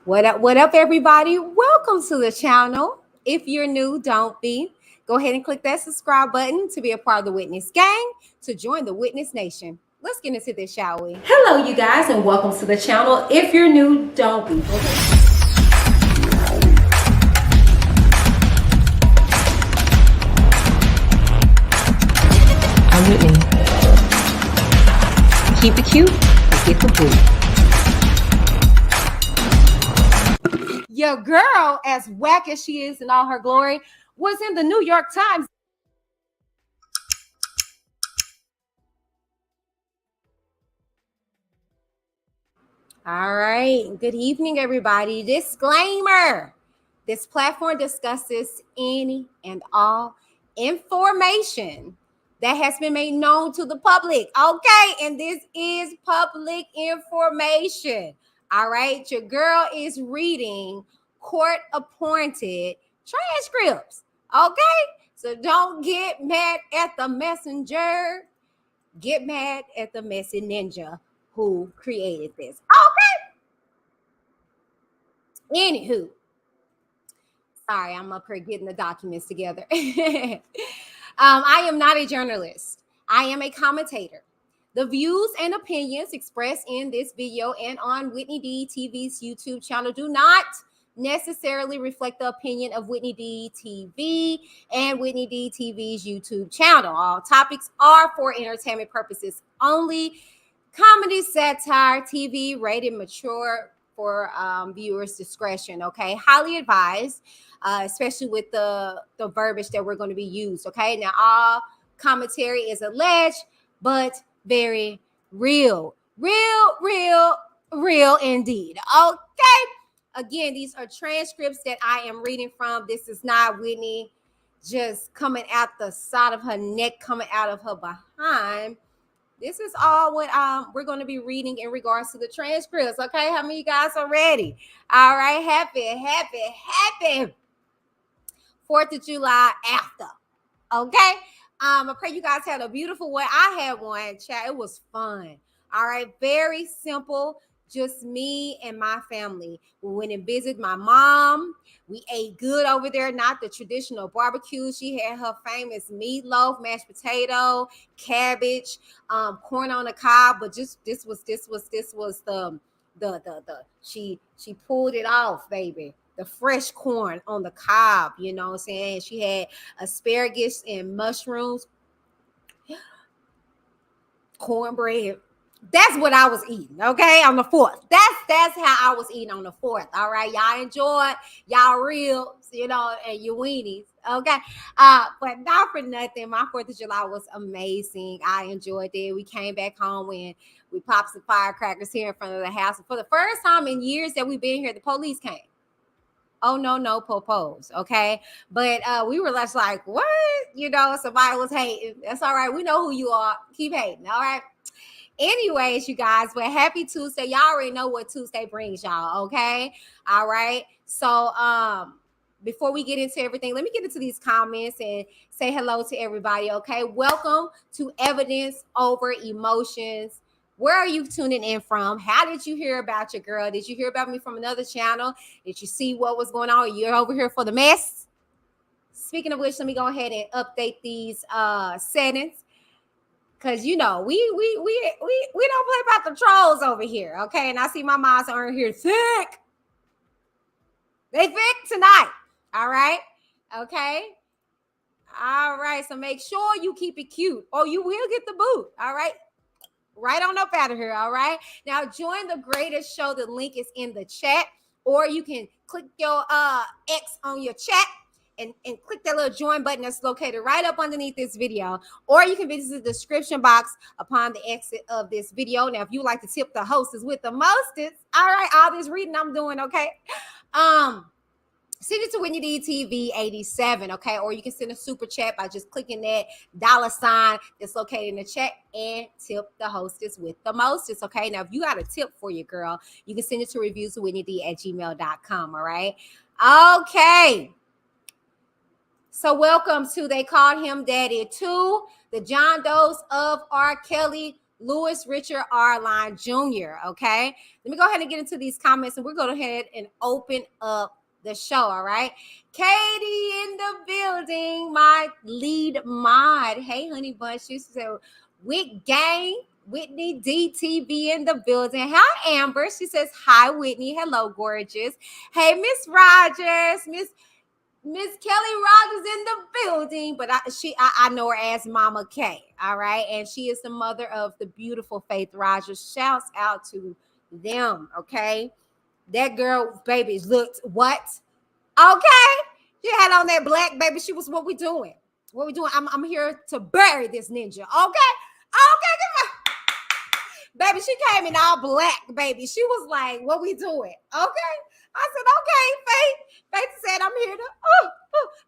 What up, everybody? Welcome to the channel. If you're new, don't be. Go ahead and click that subscribe button to be a part of the Witness gang, to join the Witness Nation. Let's get into this, shall we? Hello, you guys, and welcome to the channel. If you're new, don't be. I'm Whitney. Keep it cute and get the boot. Your girl, as whack as she is in all her glory, was in the New York Times. All right. Good evening, everybody. Disclaimer. This platform discusses any and all information that has been made known to the public. Okay. And this is public information. All right. Your girl is reading court-appointed transcripts. Okay. So don't get mad at the messenger. Get mad at the messy ninja who created this. Okay. Anywho. Sorry, I'm up here getting the documents together. I am not a journalist. I am a commentator. The views and opinions expressed in this video and on Whitney D TV's YouTube channel do not necessarily reflect the opinion of Whitney D TV and Whitney D TV's YouTube channel. All topics are for entertainment purposes only. Comedy, satire, TV, rated mature for viewers' discretion. Okay, highly advised, especially with the verbiage that we're going to be used. Okay, now all commentary is alleged, but very real indeed. Okay, again, these are transcripts that I am reading from. This is not Whitney just coming out the side of her neck, coming out of her behind. This is all what we're going to be reading in regards to the transcripts. Okay, how many of you guys are ready? All right, happy 4th of July after. Okay, I pray you guys had a beautiful one. I had one, chat. It was fun. All right, very simple. Just me and my family. We went and visited my mom. We ate good over there, not the traditional barbecue. She had her famous meatloaf, mashed potato, cabbage, corn on the cob. But just this was the she pulled it off, baby. The fresh corn on the cob, you know what I'm saying? She had asparagus and mushrooms, cornbread. That's what I was eating, okay, on the 4th. That's how I was eating on the 4th. All right, y'all enjoy y'all ribs, you know, and your weenies, okay. But not for nothing, my 4th of July was amazing. I enjoyed it. We came back home and we popped some firecrackers here in front of the house. For the first time in years that we've been here, the police came. Oh, no, popos, okay? But we were just like, what? You know, somebody was hating. That's all right. We know who you are. Keep hating, all right? Anyways, you guys, well, happy Tuesday. Y'all already know what Tuesday brings y'all, okay? All right. So before we get into everything, let me get into these comments and say hello to everybody, okay? Welcome to Evidence Over Emotions. Where are you tuning in from? How did you hear about your girl? Did you hear about me from another channel? Did you see what was going on? You're over here for the mess? Speaking of which, let me go ahead and update these settings. Cause you know we don't play about the trolls over here, okay? And I see my moms are here thick. They thick tonight, all right? Okay, all right. So make sure you keep it cute, or you will get the boot. All right, right on up out of here. All right. Now join the greatest show. The link is in the chat, or you can click your X on your chat. And click that little join button that's located right up underneath this video. Or you can visit the description box upon the exit of this video. Now, if you like to tip the hostess with the mostest, all right, all this reading I'm doing, okay? Send it to Whitney D TV 87, okay? Or you can send a super chat by just clicking that $ that's located in the chat and tip the hostess with the mostest, okay? Now, if you got a tip for your girl, you can send it to ReviewswithWhitneyD@gmail.com, all right? Okay. So welcome to They Called Him Daddy 2, the John Does of R. Kelly Louis Richard R. Line Jr., okay? Let me go ahead and get into these comments, and we're going to go ahead and open up the show, all right? Katie in the building, my lead mod. Hey, honey bunch. She said, Wick Gang, Whitney DTV in the building. Hi, Amber. She says, hi, Whitney. Hello, gorgeous. Hey, Miss Rogers. Miss Kelly Rogers in the building, but I know her as Mama K, all right? And she is the mother of the beautiful Faith Rogers. Shouts out to them, okay? That girl, baby, looked what? Okay? She had on that black, baby. She was, what we doing? What we doing? I'm here to bury this ninja, okay? Okay, come on. Baby, she came in all black, baby. She was like, what we doing? Okay? I said, okay, Faith. Faith said, I'm here to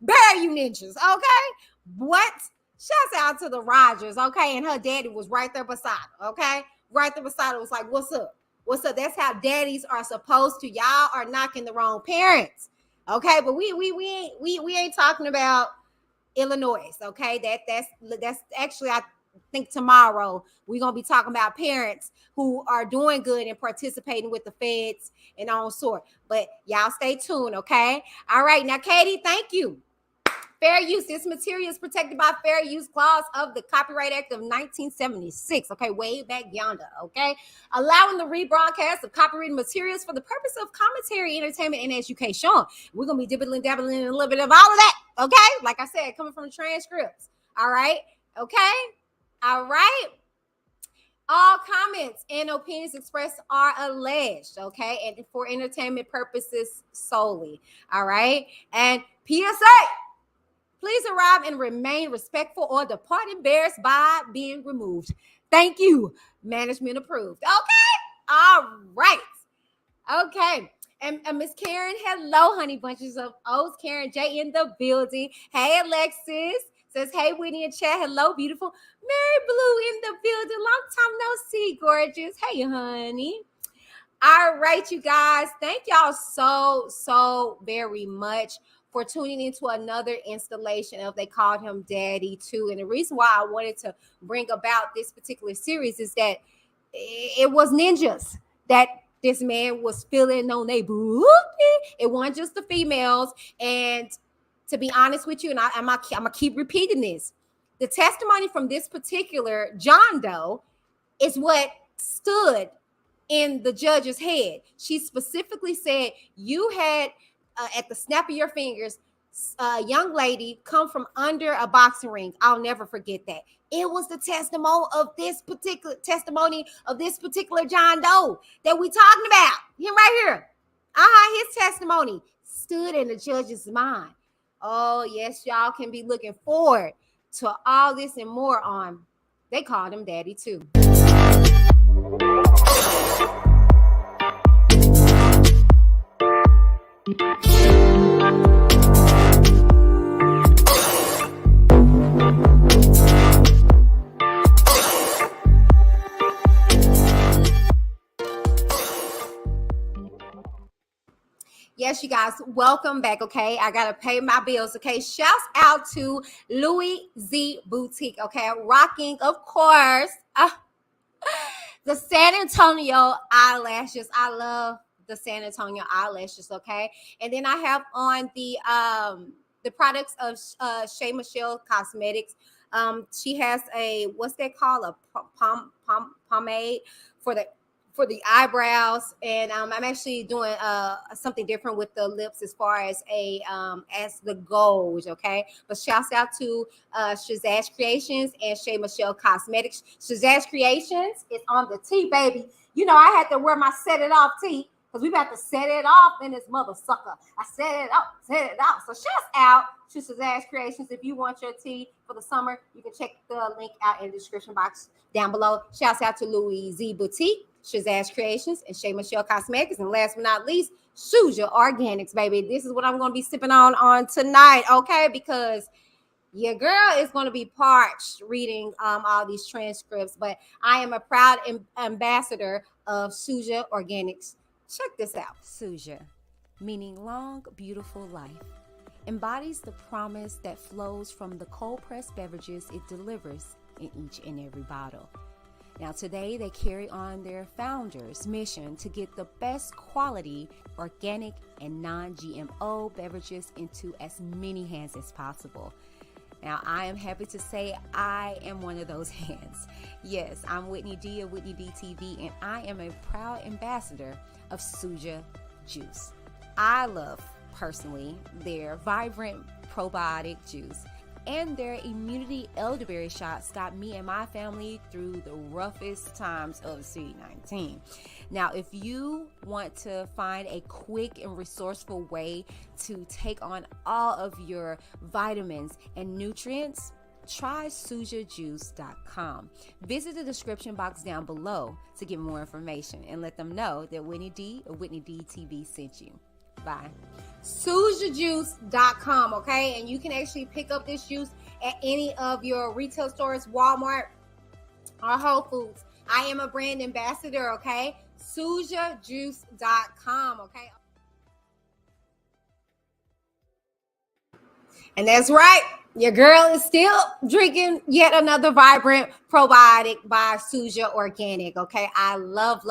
bury you ninjas, okay? What? Shouts out to the Rogers, okay? And her daddy was right there beside her, okay? Right there beside her was like, what's up? What's up? That's how daddies are supposed to. Y'all are knocking the wrong parents, okay? But we ain't talking about Illinois, okay? That's actually, I think tomorrow we're gonna be talking about parents who are doing good and participating with the feds and all sort. But y'all stay tuned, okay? All right, now Katie, thank you. Fair use. This material is protected by fair use clause of the Copyright Act of 1976. Okay, way back yonder. Okay, allowing the rebroadcast of copyrighted materials for the purpose of commentary, entertainment, and education. We're gonna be dibbling, dabbling in a little bit of all of that. Okay, like I said, coming from the transcripts. All right. Okay. All right. All comments and opinions expressed are alleged, okay, and for entertainment purposes solely. All right. And PSA. Please arrive and remain respectful or depart embarrassed by being removed. Thank you. Management approved. Okay. All right. Okay. And Miss Karen, hello, honey bunches of O's. Karen J in the building. Hey, Alexis. Says, hey, Whitney and chat. Hello, beautiful. Mary Blue in the building. Long time no see, gorgeous. Hey, honey. All right, you guys. Thank y'all so very much for tuning into another installation of They Called Him Daddy 2. And the reason why I wanted to bring about this particular series is that it was ninjas that this man was feeling on they booty. It wasn't just the females. And to be honest with you, and I'm gonna keep repeating this, the testimony from this particular John Doe is what stood in the judge's head. She specifically said, you had at the snap of your fingers, a young lady come from under a boxing ring. I'll never forget that. It was the testimony of this particular John Doe that we talking about. Him right here. His testimony stood in the judge's mind. Oh, yes, y'all can be looking forward to all this and more on They Called Him Daddy 2. Yes, you guys, welcome back. Okay, I gotta pay my bills. Okay, shouts out to Louis Z Boutique. Okay, rocking, of course, the San Antonio eyelashes. I love the San Antonio eyelashes. Okay, and then I have on the products of Shea Michelle Cosmetics. She has a, what's that called, a pomade for the eyebrows, and I'm actually doing something different with the lips as far as as the gold. Okay, but shouts out to Shazazz Creations and Shea Michelle Cosmetics. Shazazz Creations is on the tee, baby. You know, I had to wear my set it off tee because we about to set it off in this mother sucker. I set it off. So shouts out to Shazazz Creations. If you want your tee for the summer, you can check the link out in the description box down below. Shouts out to Louis Z Boutique, Shazazz Creations, and Shea Michelle Cosmetics. And last but not least, Suja Organics, baby. This is what I'm going to be sipping on tonight, okay? Because your girl is going to be parched reading all these transcripts, but I am a proud ambassador of Suja Organics. Check this out. Suja, meaning long, beautiful life, embodies the promise that flows from the cold-pressed beverages it delivers in each and every bottle. Now, today they carry on their founder's mission to get the best quality organic and non-GMO beverages into as many hands as possible. Now, I am happy to say I am one of those hands. Yes, I'm Whitney D of Whitney D TV, and I am a proud ambassador of Suja Juice. I love, personally, their vibrant probiotic juice, and their immunity elderberry shots got me and my family through the roughest times of COVID-19. Now, if you want to find a quick and resourceful way to take on all of your vitamins and nutrients, try sujajuice.com. Visit the description box down below to get more information and let them know that Whitney D of Whitney D TV sent you. Bye. Sujajuice.com, okay? And you can actually pick up this juice at any of your retail stores, Walmart or Whole Foods. I am a brand ambassador, okay? Sujajuice.com, okay? And that's right. Your girl is still drinking yet another vibrant probiotic by Suja Organic, okay? I love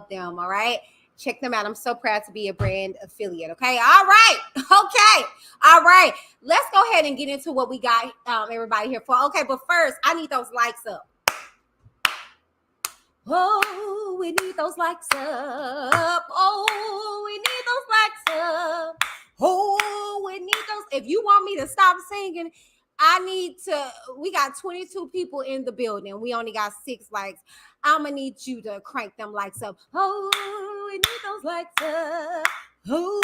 them, all right? Check them out. I'm so proud to be a brand affiliate. Okay. All right. Okay. All right. Let's go ahead and get into what we got everybody here for. Okay. But first, I need those likes up. Oh, we need those likes up. Oh, we need those likes up. Oh, we need those. If you want me to stop singing, we got 22 people in the building. We only got 6 likes. I'm going to need you to crank them likes up. Oh, we need those likes up. Oh,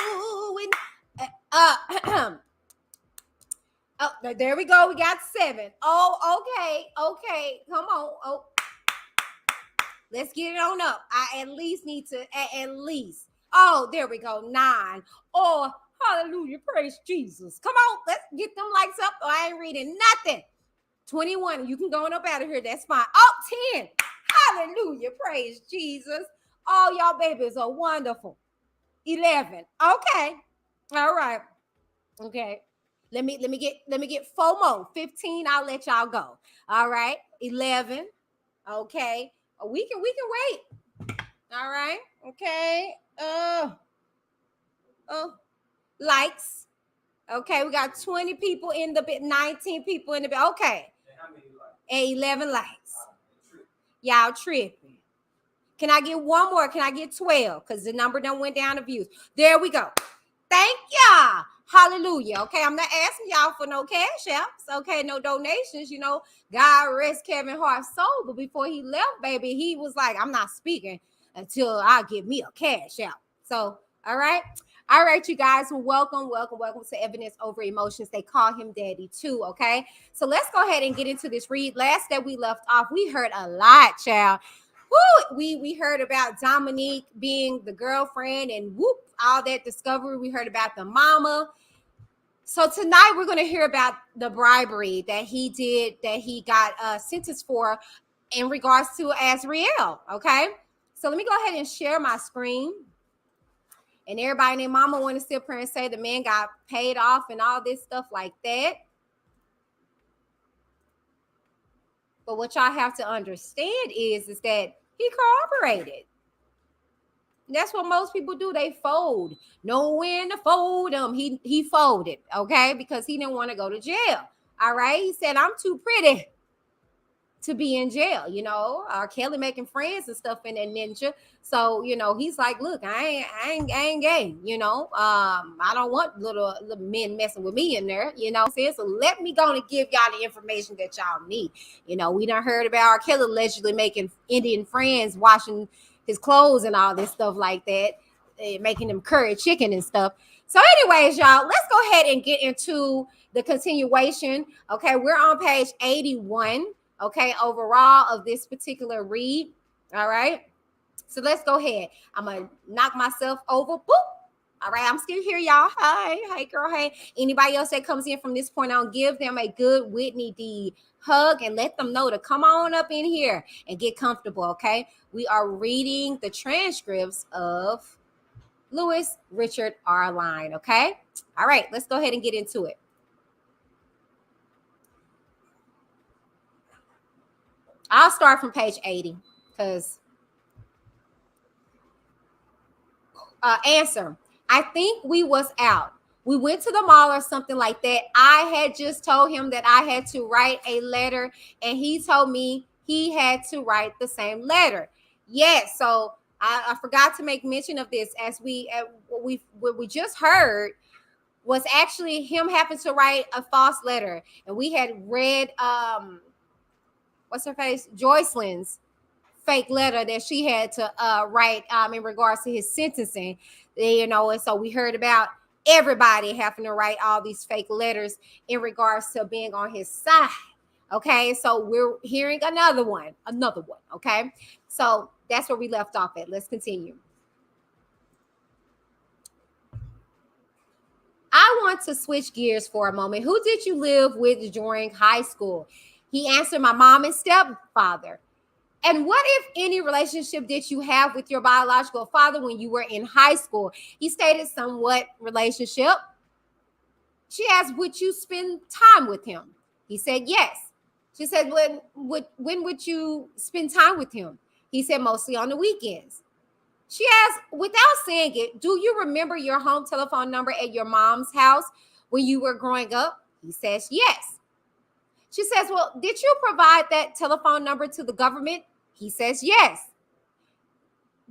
oh, there we go. We got 7. Oh, okay. Come on. Oh, let's get it on up. I at least need to, at least. Oh, there we go. 9. Oh, hallelujah. Praise Jesus. Come on. Let's get them likes up. Oh, I ain't reading nothing. 21. You can go on up out of here. That's fine. Oh, 10. Hallelujah. Praise Jesus. All y'all babies are wonderful. 11. Okay. All right. Okay. Let me get 4 more. 15. I'll let y'all go. All right. 11. Okay. We can wait. All right. Okay. Likes. Okay. We got 20 people in the bit, 19 people in the bit. Okay. And 11 likes. Y'all tripping. Can I get one more? Can I get 12? Because the number done went down to views. There we go. Thank y'all. Hallelujah. Okay, I'm not asking y'all for no cash apps. Okay, no donations. You know, God rest Kevin Hart's soul. But before he left, baby, he was like, I'm not speaking until I give me a cash app. So, all right. All right, you guys, welcome to Evidence Over Emotions. They call him Daddy too, okay? So let's go ahead and get into this read. Last that we left off, we heard a lot, child. Woo! We heard about Dominique being the girlfriend and whoop, all that discovery. We heard about the mama. So tonight we're going to hear about the bribery that he did, that he got sentenced for in regards to Azriel, okay? So let me go ahead and share my screen. And everybody and their mama want to sit up here and say the man got paid off and all this stuff like that. But what y'all have to understand is that he cooperated. That's what most people do. They fold. Know when to fold them. He folded, okay? Because he didn't want to go to jail. All right? He said, I'm too pretty to be in jail, you know. R.KELLY making friends and stuff in that ninja. So, you know, he's like, look, I ain't gay, you know. I don't want little men messing with me in there, you know. So let me go and give y'all the information that y'all need. You know, we done heard about R.KELLY allegedly making Indian friends, washing his clothes and all this stuff like that, making them curry chicken and stuff. So anyways, y'all, let's go ahead and get into the continuation. Okay, we're on page 81. Okay, overall of this particular read. All right. So let's go ahead. I'm going to knock myself over. Boop. All right. I'm still here, y'all. Hi. Hey, girl. Hey. Anybody else that comes in from this point on, give them a good Whitney D hug and let them know to come on up in here and get comfortable. Okay. We are reading the transcripts of Louis Richard R. Line. Okay. All right. Let's go ahead and get into it. I'll start from page 80. Because answer, I think we was out. We went to the mall or something like that. I had just told him that I had to write a letter, and he told me he had to write the same letter. Yes, so I forgot to make mention of this, as what we just heard was actually him having to write a false letter, and we had read what's her face, Joycelyn's fake letter that she had to write in regards to his sentencing, and so we heard about everybody having to write all these fake letters in regards to being on his side. Okay, so we're hearing another one. Okay, so that's where we left off at. Let's continue. I want to switch gears for a moment. Who did you live with during high school? He answered, my mom and stepfather. And what, if any, relationship did you have with your biological father when you were in high school? He stated somewhat relationship. She asked, would you spend time with him? He said, yes. She said, when would you spend time with him? He said, mostly on the weekends. She asked, without saying it, do you remember your home telephone number at your mom's house when you were growing up? He says, yes. She says, well, did you provide that telephone number to the government? He says, yes.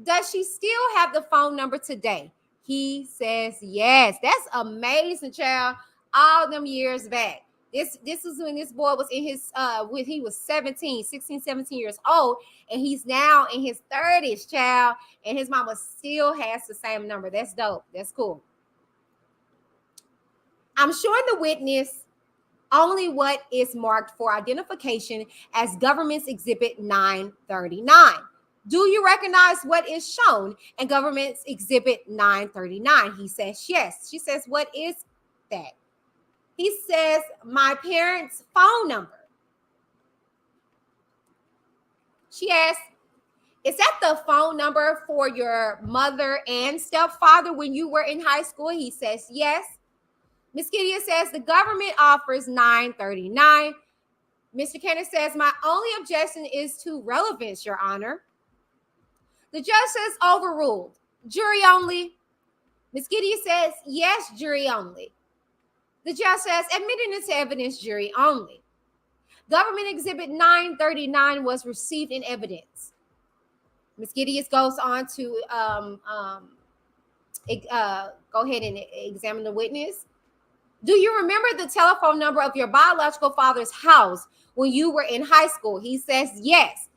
Does she still have the phone number today? He says, yes. That's amazing, child. All them years back. This is when this boy was in his, when he was 16, 17 years old, and he's now in his 30s, child, and his mama still has the same number. That's dope. That's cool. I'm showing the witness only what is marked for identification as Government's Exhibit 939. Do you recognize what is shown in Government's Exhibit 939? He says, yes. She says, what is that? He says, my parents' phone number. She asks, is that the phone number for your mother and stepfather when you were in high school? He says, yes. Ms. Gideon says, the government offers 939. Mr. Kenneth says, my only objection is to relevance, Your Honor. The judge says, overruled. Jury only. Ms. Gideon says, yes, jury only. The judge says, admitting into evidence, jury only. Government Exhibit 939 was received in evidence. Ms. Gideon goes on to go ahead and examine the witness. Do you remember the telephone number of your biological father's house when you were in high school? He says, yes.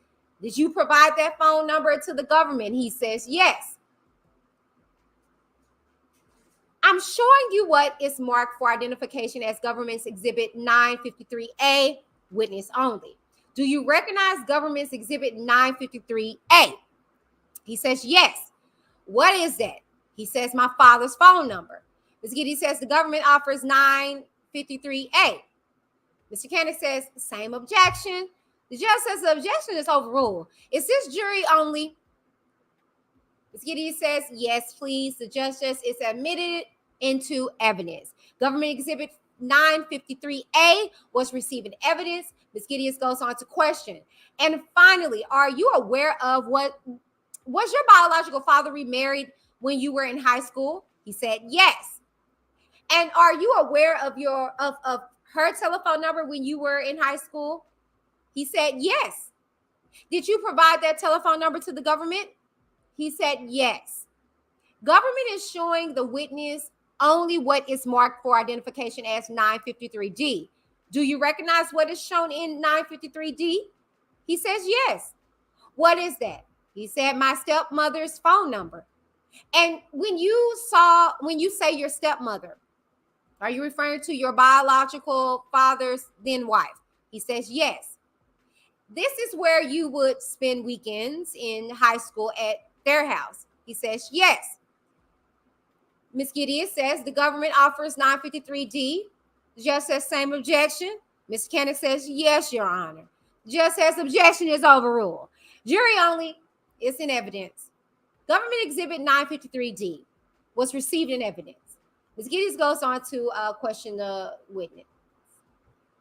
Did you provide that phone number to the government? He says, yes. I'm showing you what is marked for identification as Government's Exhibit 953A, witness only. Do you recognize Government's Exhibit 953A? He says, yes. What is that? He says, my father's phone number. Ms. Giddy says, the government offers 953A. Mr. Kenneth says, same objection. The judge says the objection is overruled. Is this jury only? Ms. Giddy says, yes, please. The judge says it's admitted into evidence. Government Exhibit 953A was receiving evidence. Ms. Gideon goes on to question. And finally, are you aware of was your biological father remarried when you were in high school? He said, yes. And are you aware of her telephone number when you were in high school? He said, yes. Did you provide that telephone number to the government? He said, yes. Government is showing the witness only what is marked for identification as 953D. Do you recognize what is shown in 953D? He says, yes. What is that? He said, my stepmother's phone number. And when you say your stepmother, are you referring to your biological father's then wife? He says, yes. This is where you would spend weekends in high school at their house. He says, yes. Ms. Gideon says the government offers 953D. The judge says same objection. Ms. Kenneth says, yes, Your Honor. The judge says objection is overruled. Jury only, it's in evidence. Government Exhibit 953D was received in evidence. Ms. Gideon goes on to question the witness.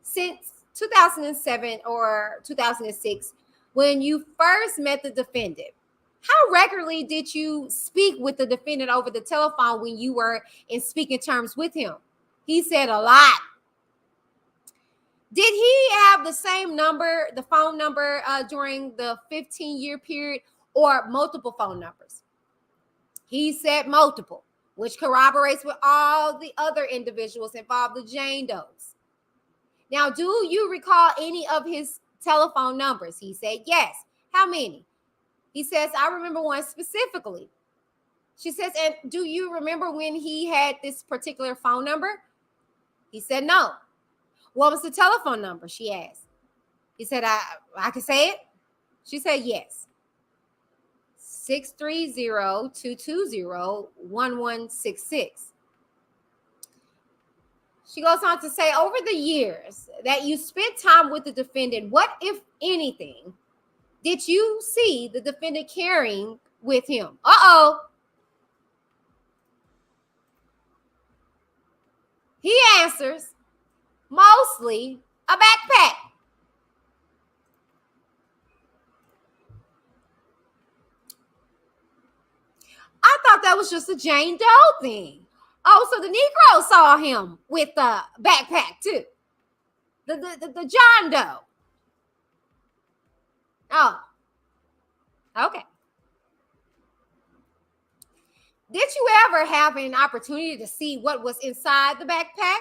Since 2007 or 2006, when you first met the defendant, how regularly did you speak with the defendant over the telephone when you were in speaking terms with him? He said a lot. Did he have the same number, the phone number during the 15-year period, or multiple phone numbers? He said multiple, which corroborates with all the other individuals involved, the Jane Does. Now, do you recall any of his telephone numbers? He said yes. How many? He says, I remember one specifically. She says, and do you remember when he had this particular phone number? He said no. What was the telephone number? She asked. He said, I can say it. She said yes. 630-220-1166. She goes on to say, over the years that you spent time with the defendant, what, if anything, did you see the defendant carrying with him? He answers, mostly a backpack. I thought that was just a Jane Doe thing. Oh, so the Negro saw him with a backpack too. The John Doe. Oh, okay. Did you ever have an opportunity to see what was inside the backpack?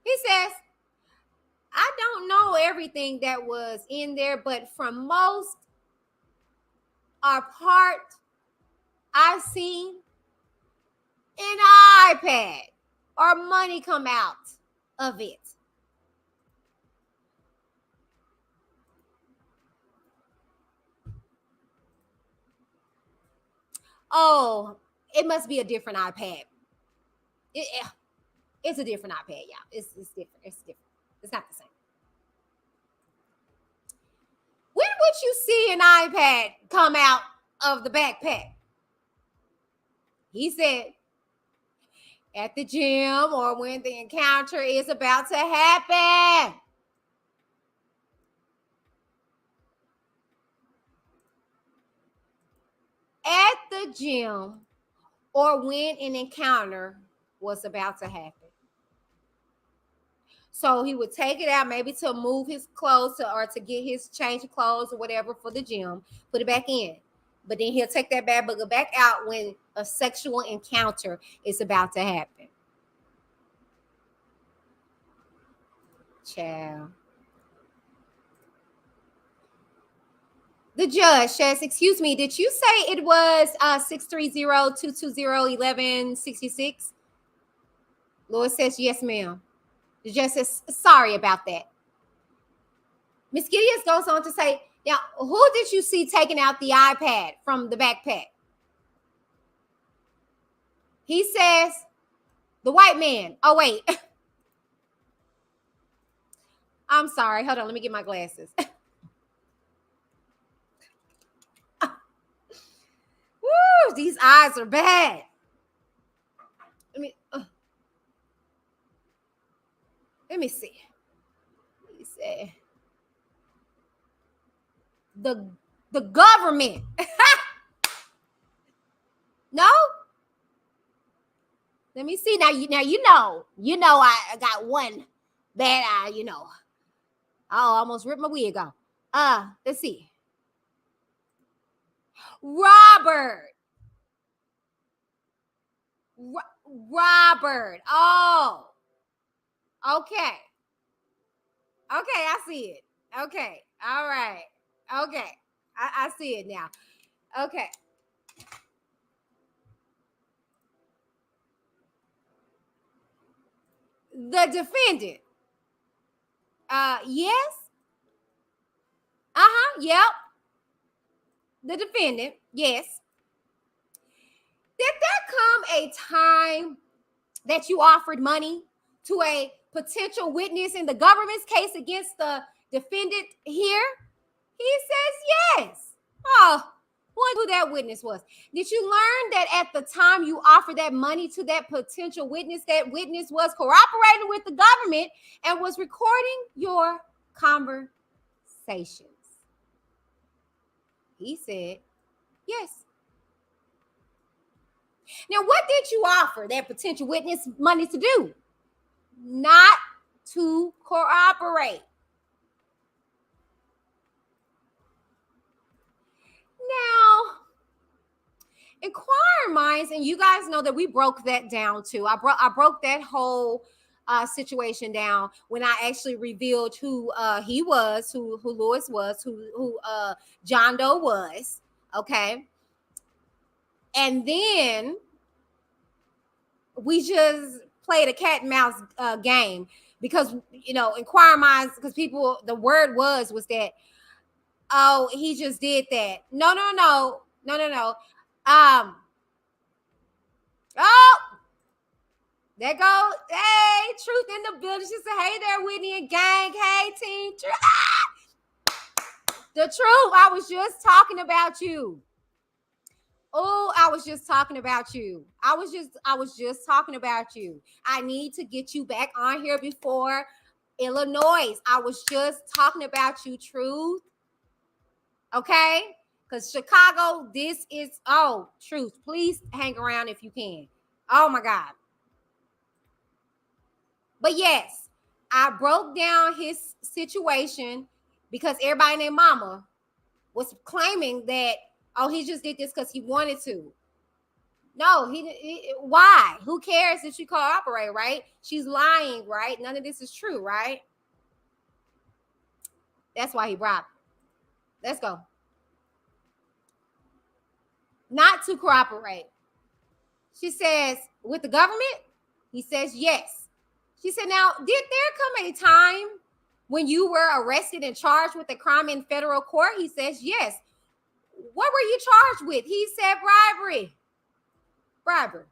He says, I don't know everything that was in there, but from most or part I've seen an iPad or money come out of it. Oh, it must be a different iPad. It's a different iPad, yeah. It's different. It's different. It's not the same. When would you see an iPad come out of the backpack? He said, at the gym or when the encounter is about to happen. At the gym or when an encounter was about to happen. So he would take it out maybe to move his clothes or to get his change of clothes or whatever for the gym, put it back in. But then he'll take that bad booger back out when a sexual encounter is about to happen. Child. The judge says, excuse me, did you say it was 630-220-1166? Lord says, yes, ma'am. The judge says, sorry about that. Miss Gideon goes on to say, now, who did you see taking out the iPad from the backpack? He says, the white man. Oh, wait. I'm sorry. Hold on. Let me get my glasses. Woo, these eyes are bad. Let me see. He said, the government. No? Let me see. Now you know I got one bad eye, Oh, almost ripped my wig off. Let's see. Robert. Robert. Oh. Okay. I see it. Okay. All right. Okay. I see it now. Okay. The defendant. Yes. Yep. The defendant. Yes. Did there come a time that you offered money to a potential witness in the government's case against the defendant here? He says yes. Oh, wonder who that witness was. Did you learn that at the time you offered that money to that potential witness, that witness was cooperating with the government and was recording your conversation? conversations. He said, yes. Now, what did you offer that potential witness money to do? Not to cooperate. Now, inquiring minds, and you guys know that we broke that down too. I broke that whole situation down when I actually revealed who he was, who Lewis was, who John Doe was. Okay, and then we just played a cat and mouse game because inquiring minds, because people, the word was that, oh, he just did that. No. Oh, there goes, hey, Truth in the building. She said, hey there, Whitney and gang. Hey, team. The truth. I was just talking about you. Oh, I was just talking about you. I was just talking about you. I need to get you back on here before Illinois. I was just talking about you, Truth. Okay? Because Chicago, this is, oh, Truth. Please hang around if you can. Oh my God. But yes, I broke down his situation because everybody and their mama was claiming that, oh, he just did this because he wanted to. No, why? Who cares if she cooperate, right? She's lying, right? None of this is true, right? That's why he robbed. Let's go. Not to cooperate. She says, with the government? He says, yes. She said, now, did there come a time when you were arrested and charged with a crime in federal court? He says, yes. What were you charged with? He said, bribery. Bribery.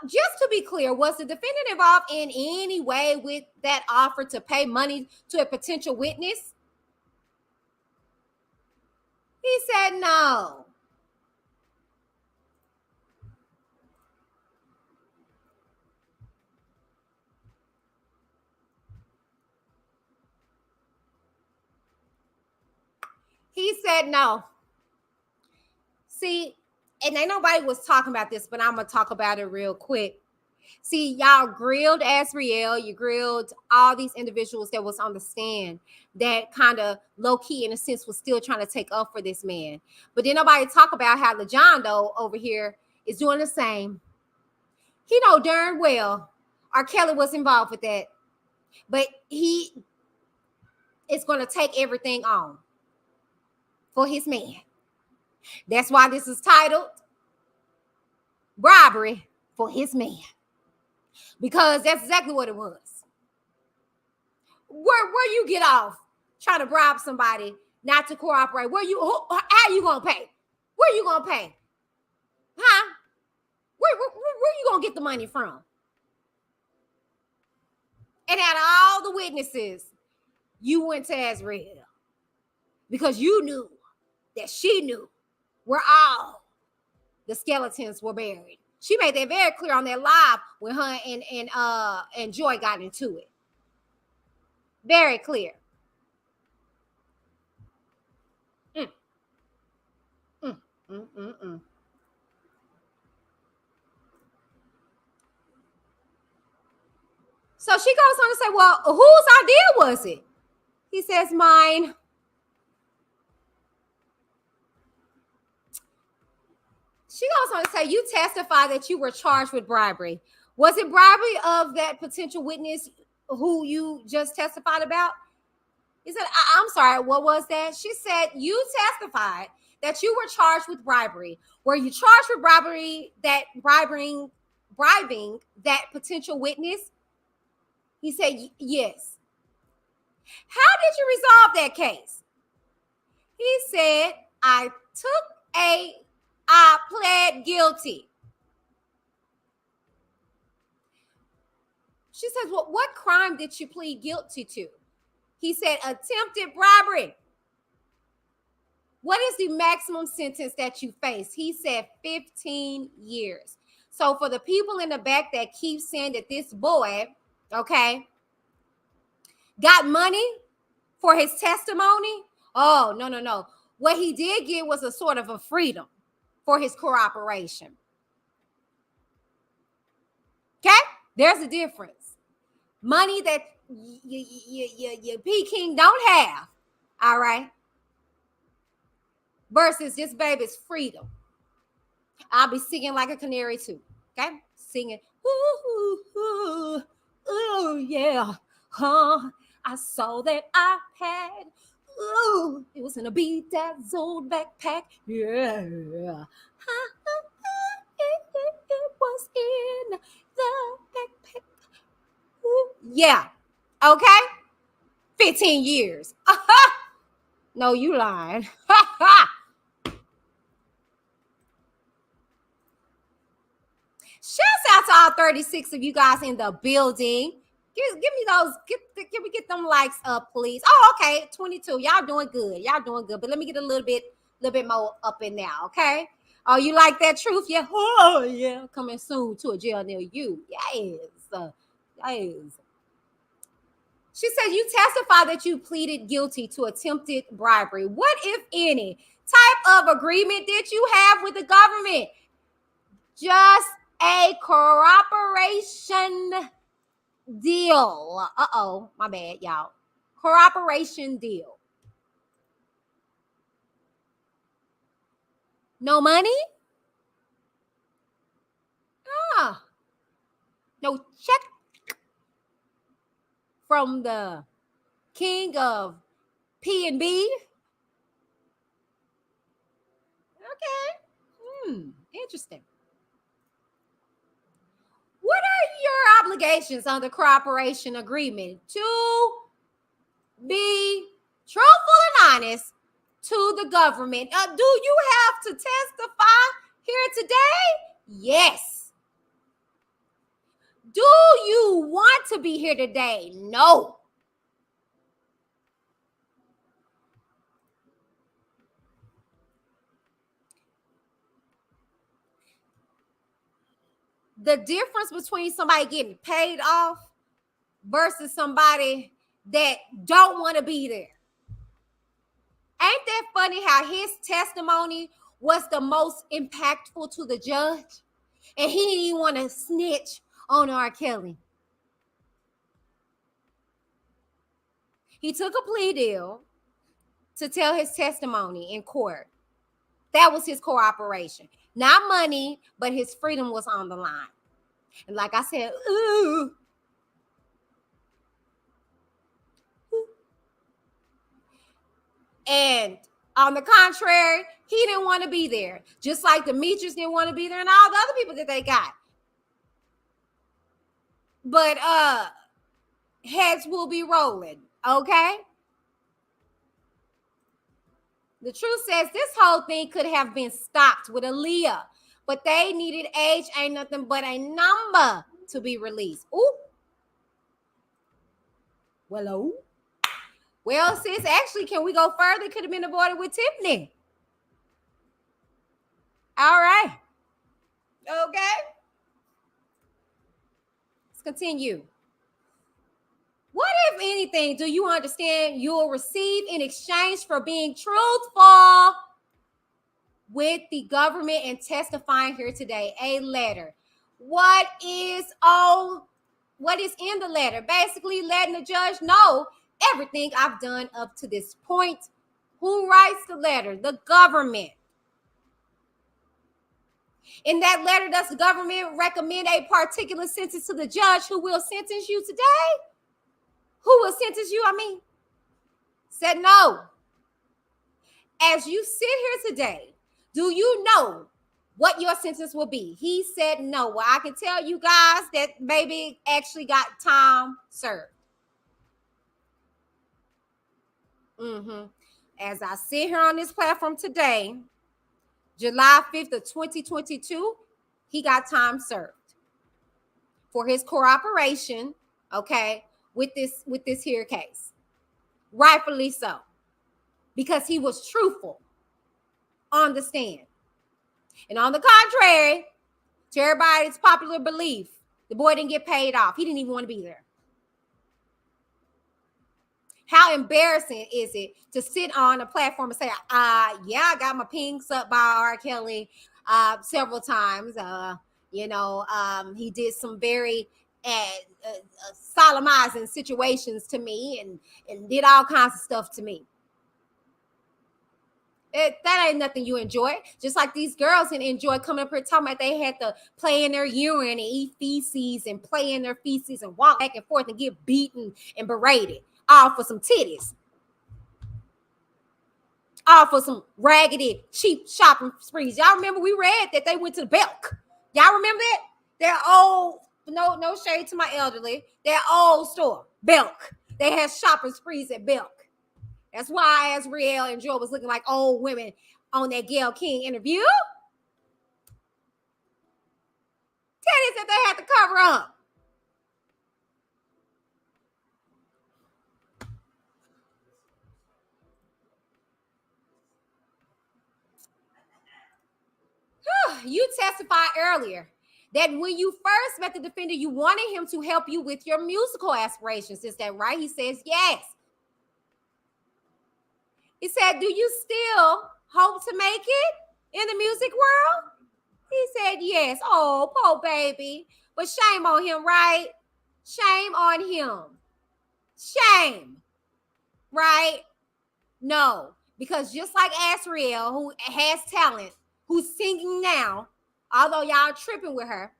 Just to be clear, was the defendant involved in any way with that offer to pay money to a potential witness? He said no. He said no. See, and ain't nobody was talking about this, but I'm going to talk about it real quick. See, y'all grilled Azriel, you grilled all these individuals that was on the stand that kind of low-key, in a sense, was still trying to take up for this man. But then nobody talk about how LeJohn Doe over here is doing the same. He know darn well R.Kelly was involved with that. But he is going to take everything on for his man. That's why this is titled Bribery for His Man. Because that's exactly what it was. Where you get off trying to bribe somebody not to cooperate? How you gonna pay? Where you gonna pay? Huh? Where you gonna get the money from? And out of all the witnesses, you went to Azriel because you knew that she knew where all the skeletons were buried. She made that very clear on that live when her and Joy got into it. Very clear. So she goes on to say, well, whose idea was it? He says, mine. She goes on to say, you testify that you were charged with bribery. Was it bribery of that potential witness who you just testified about? He said, I'm sorry, what was that? She said, you testified that you were charged with bribery. Were you charged with bribery, that bribing that potential witness? He said, yes. How did you resolve that case? He said, I pled guilty. She says, well, what crime did you plead guilty to? He said, attempted bribery. What is the maximum sentence that you face? He said 15 years. So for the people in the back that keep saying that this boy, okay, got money for his testimony. Oh, no. What he did get was a sort of a freedom for his cooperation. Okay? There's a difference. Money that your Peking don't have, all right, versus this baby's freedom. I'll be singing like a canary too, okay? Singing, ooh, ooh, ooh, yeah, huh? I saw that iPad. Ooh, it was in a bedazzled backpack. Yeah. It was in the backpack. Ooh. Yeah. Okay. 15 years. No, you lying. Shouts out to all 36 of you guys in the building. Give me those. Can we get them likes up, please? Oh, okay. 22. Y'all doing good. But let me get a little bit more up in now, okay? Oh, you like that truth? Yeah. Oh, yeah. Coming soon to a jail near you. Yes. Yes. She said you testified that you pleaded guilty to attempted bribery. What, if any, type of agreement did you have with the government? Just a cooperation deal. Uh-oh, my bad, y'all. Cooperation deal. No money? Ah. No check from the king of P&B? Okay. Interesting. What are your obligations on the cooperation agreement? To be truthful and honest to the government. Do you have to testify here today? Yes. Do you want to be here today? No. The difference between somebody getting paid off versus somebody that don't want to be there. Ain't that funny how his testimony was the most impactful to the judge? And he didn't even want to snitch on R.Kelly. He took a plea deal to tell his testimony in court. That was his cooperation. Not money, but his freedom was on the line. And like I said, ooh. And on the contrary, he didn't want to be there. Just like Demetrius didn't want to be there and all the other people that they got. But heads will be rolling, okay? The truth says this whole thing could have been stopped with Aaliyah, but they needed age ain't nothing but a number to be released. Ooh. Well, sis, actually, can we go further? It could have been avoided with Tiffany. All right. Okay. Let's continue. What, if anything, do you understand you'll receive in exchange for being truthful with the government and testifying here today? A letter. What is in the letter? Basically letting the judge know everything I've done up to this point. Who writes the letter? The government. In that letter, does the government recommend a particular sentence to the judge who will sentence you today? Who will sentence you, said no. As you sit here today, do you know what your sentence will be? He said no. Well, I can tell you guys that baby actually got time served. As I sit here on this platform today, July 5th of 2022, he got time served for his cooperation, okay, with this here case. Rightfully so, because he was truthful on the stand. And on the contrary, to everybody's popular belief, the boy didn't get paid off. He didn't even want to be there. How embarrassing is it to sit on a platform and say, yeah, I got my pinks up by R. Kelly several times. He did some very solemnizing situations to me and did all kinds of stuff to me. That ain't nothing you enjoy. Just like these girls didn't enjoy coming up here talking about they had to play in their urine and eat feces and play in their feces and walk back and forth and get beaten and berated, all for some titties, all for some raggedy, cheap shopping sprees. Y'all remember we read that they went to the Belk. Y'all remember that? Their old, no shade to my elderly, their old store, Belk. They had shopping sprees at Belk. That's why Azriel and Joy was looking like old women on that Gayle King interview. Teddy said they had to cover up. You testified earlier that when you first met the defendant, you wanted him to help you with your musical aspirations. Is that right? He says yes. He said, do you still hope to make it in the music world? He said yes. Oh, poor baby. But shame on him, right? Shame on him. Shame. Right? No. Because just like Azriel, who has talent, who's singing now, although y'all tripping with her,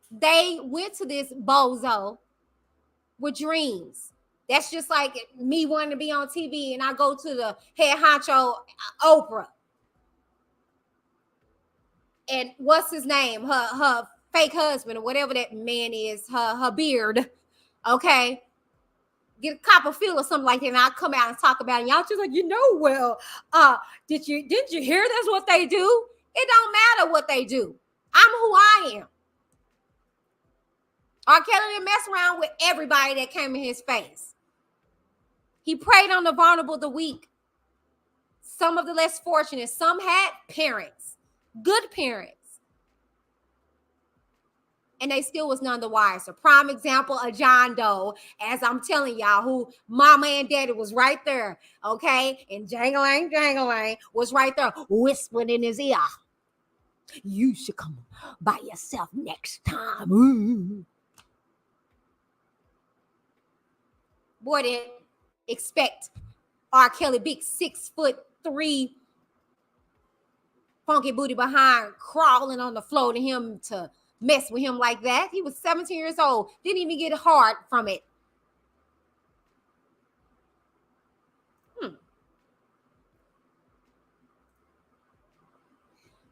they went to this bozo with dreams. That's just like me wanting to be on TV and I go to the head honcho Oprah. And what's his name? Her fake husband or whatever that man is, her beard. Okay. Get a cop a feel or something like that, and I'll come out and talk about it. Y'all just like, didn't you hear that's what they do? It don't matter what they do. I'm who I am. R. Kelly didn't mess around with everybody that came in his face. He preyed on the vulnerable, the weak, some of the less fortunate. Some had parents, good parents, and they still was none the wiser. Prime example of John Doe, as I'm telling y'all, who mama and daddy was right there, okay? And Jangalang was right there whispering in his ear, you should come by yourself next time. Ooh. Boy, didn't expect R. Kelly, big 6'3" funky booty behind, crawling on the floor to him to mess with him like that. He was 17 years old. Didn't even get hard from it.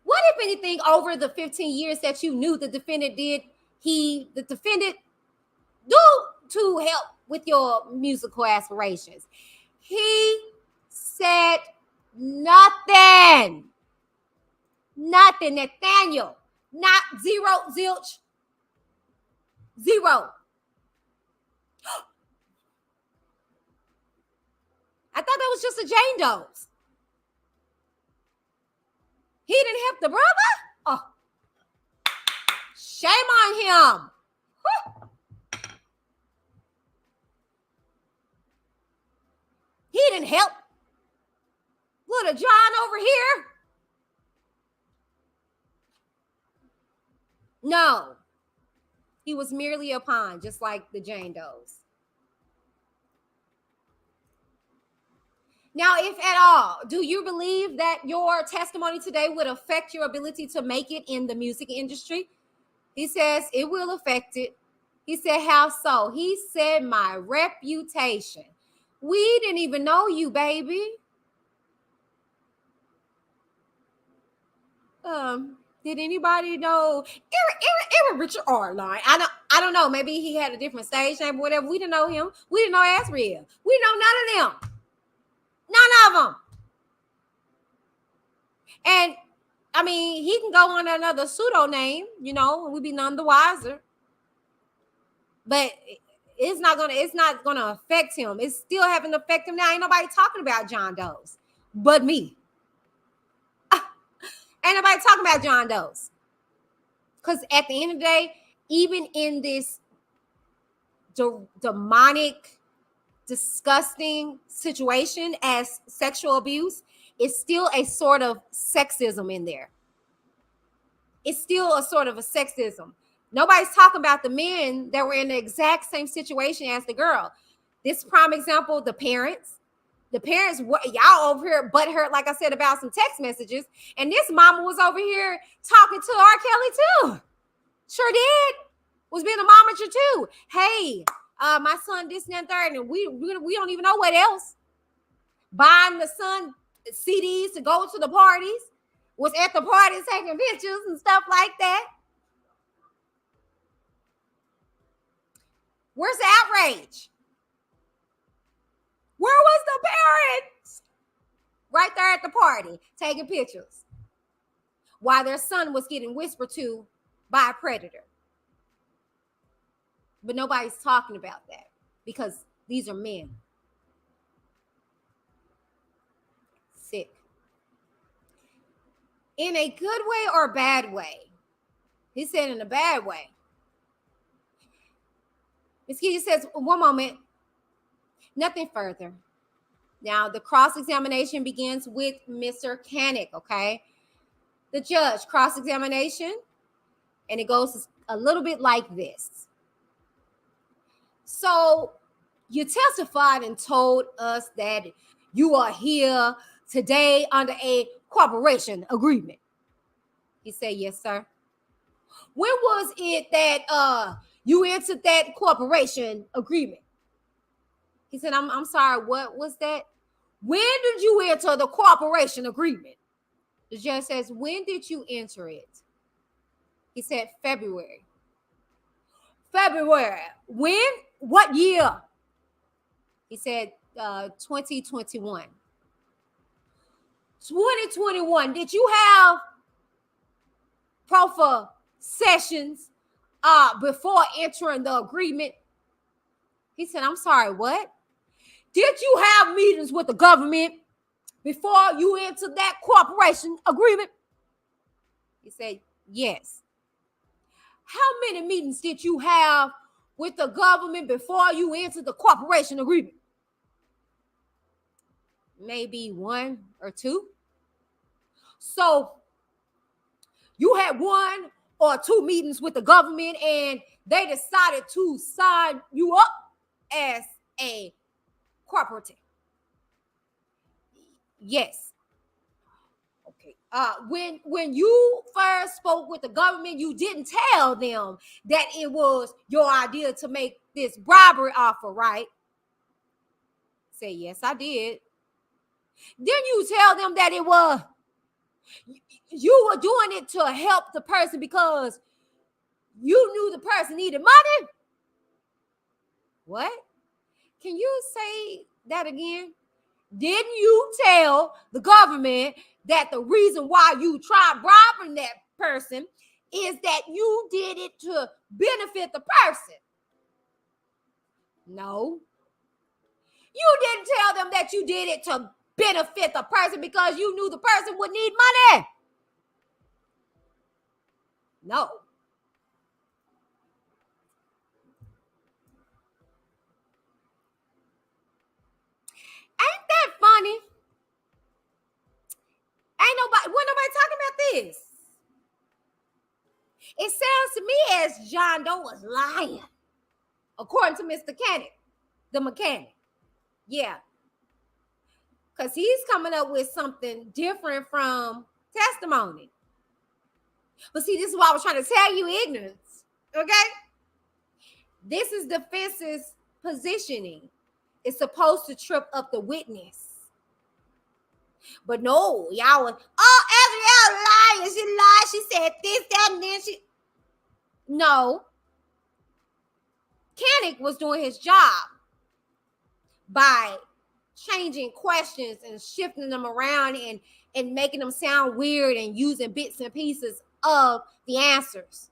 What, if anything, over the 15 years that you knew the defendant do to help with your musical aspirations? He said nothing. Nothing, Nathaniel. Not zero, zilch. Zero. I thought that was just a Jane Doe's. He didn't help the brother? Oh. Shame on him. Whew. He didn't help. Little John over here. No. He was merely a pawn, just like the Jane Doe's. Now, if at all, do you believe that your testimony today would affect your ability to make it in the music industry? He says it will affect it. He said, how so? He said, my reputation. We didn't even know you, baby. Did anybody know Aaron Richard Arline? I don't know. Maybe he had a different stage name or whatever. We didn't know him. We didn't know Azriel. We know none of them. None of them. And I mean, he can go under another pseudo name, and we'd be none the wiser. But it's not gonna affect him. It's still having to affect him now. Ain't nobody talking about John Doe's but me. Ain't nobody talking about John Doe's. Because at the end of the day, even in this demonic, disgusting situation as sexual abuse, it's still a sort of sexism in there. It's still a sort of a sexism. Nobody's talking about the men that were in the exact same situation as the girl. This prime example, the parents, y'all over here butthurt, like I said, about some text messages. And this mama was over here talking to R. Kelly too. Sure did. Was being a momager too. Hey, my son, this and that, third, and we don't even know what else. Buying the son CDs to go to the parties. Was at the parties taking pictures and stuff like that. Where's the outrage? Where was the parents? Right there at the party, taking pictures. While their son was getting whispered to by a predator. But nobody's talking about that because these are men. Sick. In a good way or a bad way? He said in a bad way. Ms. Kitty says, one moment, nothing further. Now, the cross-examination begins with Mr. Canick, okay? The judge, cross-examination, and it goes a little bit like this. So, you testified and told us that you are here today under a cooperation agreement. He said, yes, sir. When was it that you entered that cooperation agreement? He said, I'm sorry, what was that? When did you enter the cooperation agreement? The judge says, when did you enter it? He said, February. February. When? What year? He said, 2021. 2021. Did you have proffer sessions before entering the agreement? He said, I'm sorry, what? Did you have meetings with the government before you entered that cooperation agreement? He said, yes. How many meetings did you have with the government before you entered the cooperation agreement? Maybe 1 or 2. So you had 1 or 2 meetings with the government and they decided to sign you up as a cooperative. Yes. Okay. When you first spoke with the government, you didn't tell them that it was your idea to make this bribery offer, right? Say, yes, I did. Didn't you tell them that it was you were doing it to help the person because you knew the person needed money? What? Can you say that again? Didn't you tell the government that the reason why you tried bribing that person is that you did it to benefit the person? No. You didn't tell them that you did it to benefit the person because you knew the person would need money. No. Ain't that funny? Wasn't nobody talking about this. It sounds to me as John Doe was lying, according to Mr. Canick, the mechanic. Yeah. Because he's coming up with something different from testimony. But see, this is what I was trying to tell you, ignorance. Okay? This is defense's positioning. It's supposed to trip up the witness. But no, y'all was, Adrielle lying. She lied. She said this, that, and then she. No. Canick was doing his job by changing questions and shifting them around and making them sound weird and using bits and pieces of the answers.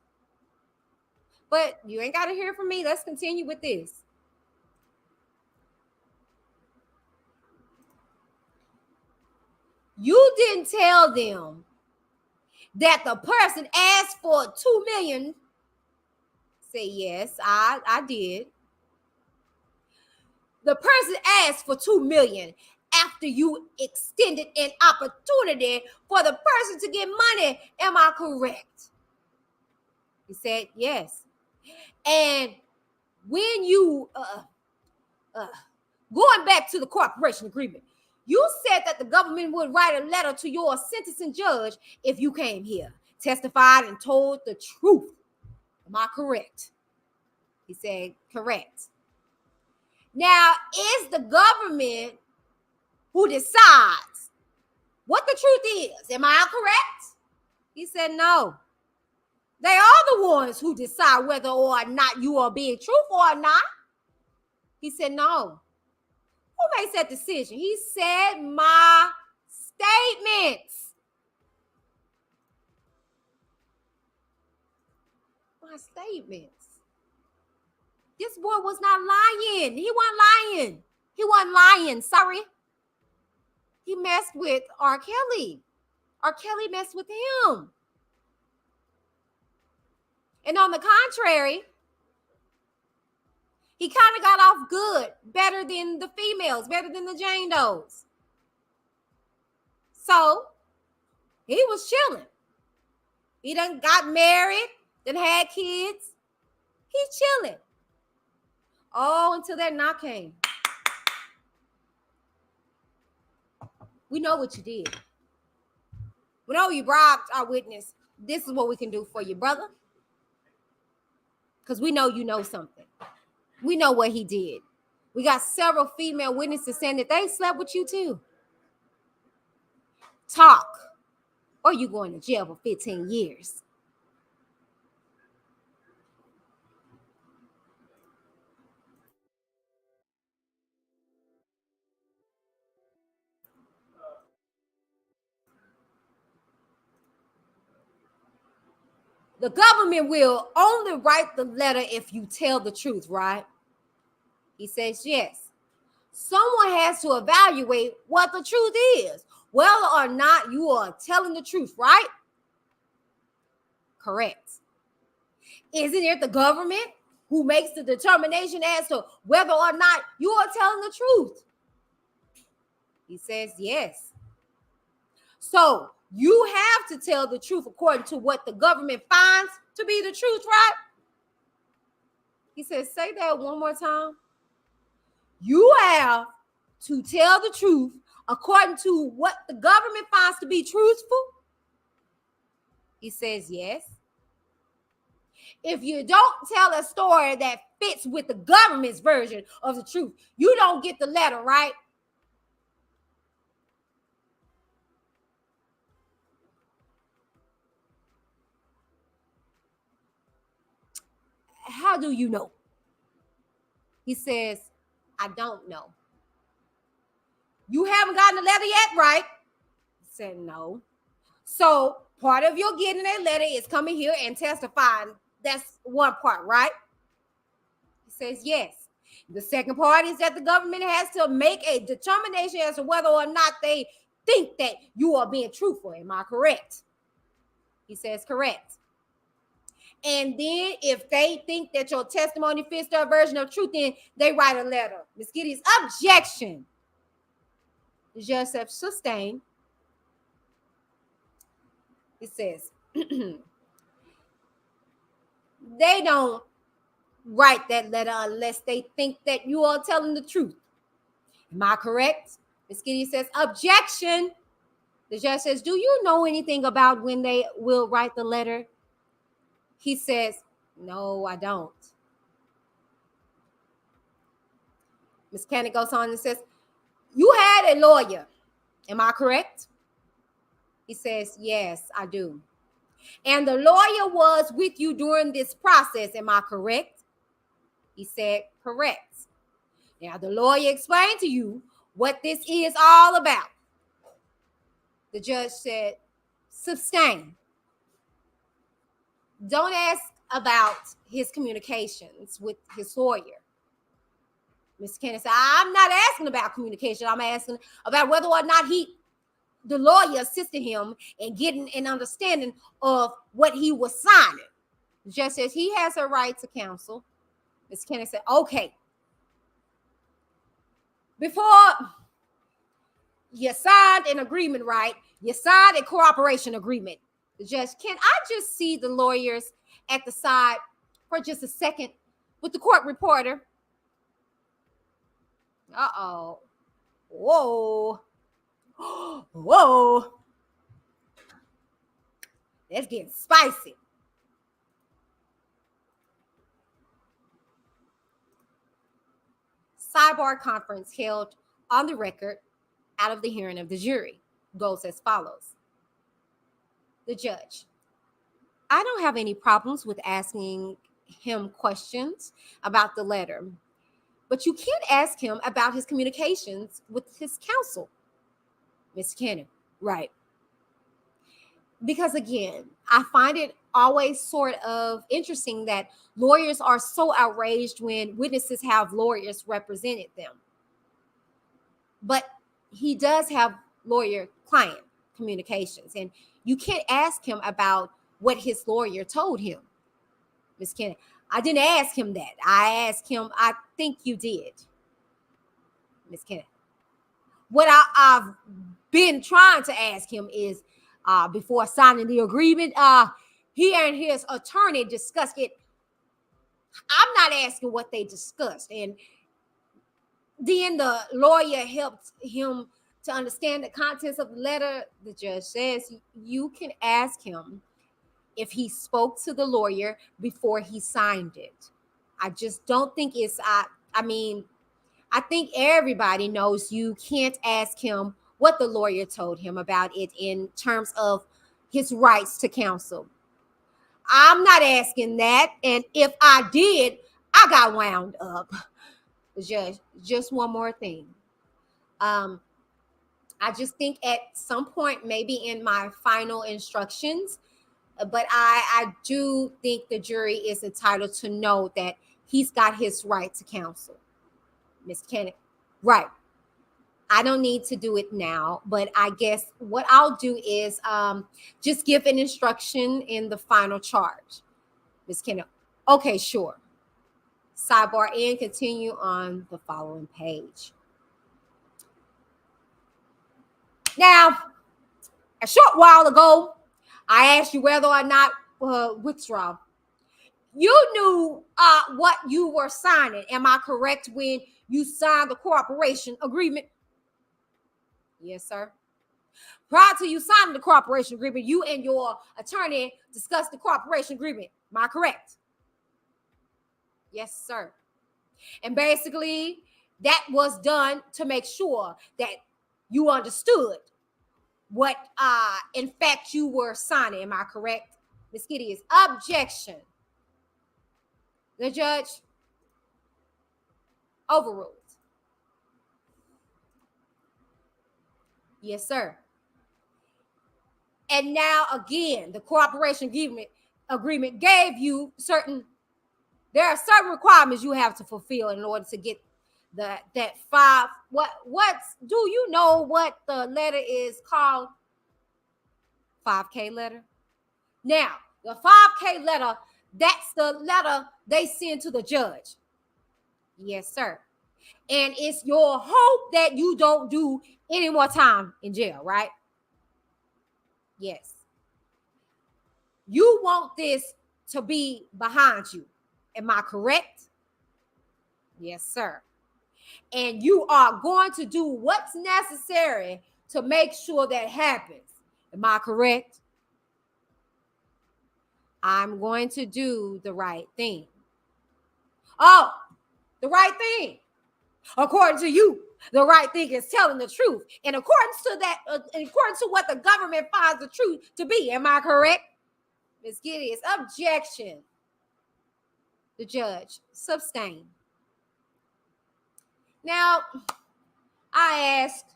But you ain't got to hear from me. Let's continue with this. You didn't tell them that the person asked for $2 million. Say, yes, I did. the person asked for $2 million after you extended an opportunity for the person to get money. Am I correct? He said, yes. And when you, going back to the cooperation agreement, you said that the government would write a letter to your sentencing judge if you came here, testified, and told the truth. Am I correct? He said, correct. Now, is the government who decides what the truth is? Am I correct? He said, no. They are the ones who decide whether or not you are being truthful or not. He said, no. Who makes that decision? He said, my statements. My statements. This boy was not lying. He wasn't lying. He wasn't lying. Sorry. He messed with R.KELLY. R.KELLY messed with him. And on the contrary, he kind of got off good, better than the females, better than the Jane Does. So he was chilling. He done got married, then had kids. He's chilling. Oh, until that knock came. We know what you did. We know you bribed our witness. This is what we can do for you, brother. Because we know you know something. We know what he did. We got several female witnesses saying that they slept with you too. Talk, or you going to jail for 15 years. The government will only write the letter if you tell the truth, right? He says, yes. Someone has to evaluate what the truth is, whether or not you are telling the truth, right? Correct. Isn't it the government who makes the determination as to whether or not you are telling the truth? He says, yes. So you have to tell the truth according to what the government finds to be the truth, right? He says, say that one more time. You have to tell the truth according to what the government finds to be truthful. He says, yes. If you don't tell a story that fits with the government's version of the truth, you don't get the letter, right? How do you know? He says, I don't know. You haven't gotten the letter yet, right? He said, no. So part of your getting that letter is coming here and testifying. That's one part, right? He says, yes. The second part is that the government has to make a determination as to whether or not they think that you are being truthful. Am I correct? He says, correct. And then if they think that your testimony fits their version of truth, then they write a letter. Ms. Giddy's objection. The judge says, sustained. It says, they don't write that letter unless they think that you are telling the truth. Am I correct? Ms. Giddy says, objection. The judge says, do you know anything about when they will write the letter? He says, no, I don't. Ms. Cannon goes on and says, you had a lawyer. Am I correct? He says, yes, I do. And the lawyer was with you during this process. Am I correct? He said, correct. Now, the lawyer explained to you what this is all about. The judge said, sustain. Don't ask about his communications with his lawyer. Ms. Kennedy said, I'm not asking about communication. I'm asking about whether or not the lawyer assisted him in getting an understanding of what he was signing. The judge says he has a right to counsel. Ms. Kennedy said, okay. before you signed an agreement, right? You signed a cooperation agreement. The judge, can I just see the lawyers at the side for just a second with the court reporter? Uh-oh. Whoa. Whoa. That's getting spicy. Sidebar conference held on the record out of the hearing of the jury goes as follows. The judge, I don't have any problems with asking him questions about the letter, but you can't ask him about his communications with his counsel. Ms. Kennedy, right. Because again, I find it always sort of interesting that lawyers are so outraged when witnesses have lawyers represented them. But he does have lawyer-client communications, and you can't ask him about what his lawyer told him. Ms. Kennedy, I didn't ask him that. I asked him, I think you did. Ms. Kennedy, what I've been trying to ask him is, before signing the agreement, he and his attorney discussed it. I'm not asking what they discussed. And then the lawyer helped him to understand the contents of the letter. The judge says you can ask him if he spoke to the lawyer before he signed it. I just don't think it's, I mean, I think everybody knows you can't ask him what the lawyer told him about it in terms of his rights to counsel. I'm not asking that. And if I did, I got wound up. Judge, just one more thing. I just think at some point, maybe in my final instructions, but I do think the jury is entitled to know that he's got his right to counsel. Ms. Kennedy, right. I don't need to do it now, but I guess what I'll do is just give an instruction in the final charge. Ms. Kennedy, okay, sure. Sidebar and continue on the following page. Now, a short while ago, I asked you whether or not withdraw. You knew what you were signing. Am I correct when you signed the cooperation agreement? Yes, sir. Prior to you signing the cooperation agreement, you and your attorney discussed the cooperation agreement. Am I correct? Yes, sir. And basically, that was done to make sure that you understood what, in fact, you were signing. Am I correct? Ms. Kitty is objection. The judge overruled. Yes, sir. And now again, the cooperation agreement gave you there are certain requirements you have to fulfill in order to get that five. Do you know what the letter is called? 5K letter. Now, the 5K letter, that's the letter they send to the judge. Yes, sir. And it's your hope that you don't do any more time in jail, right? Yes. You want this to be behind you. Am I correct? Yes, sir. And you are going to do what's necessary to make sure that happens. Am I correct? I'm going to do the right thing. Oh, the right thing. According to you, the right thing is telling the truth. In accordance to that, in accordance to what the government finds the truth to be. Am I correct? Ms. Gideon's objection. The judge sustained. Now, I asked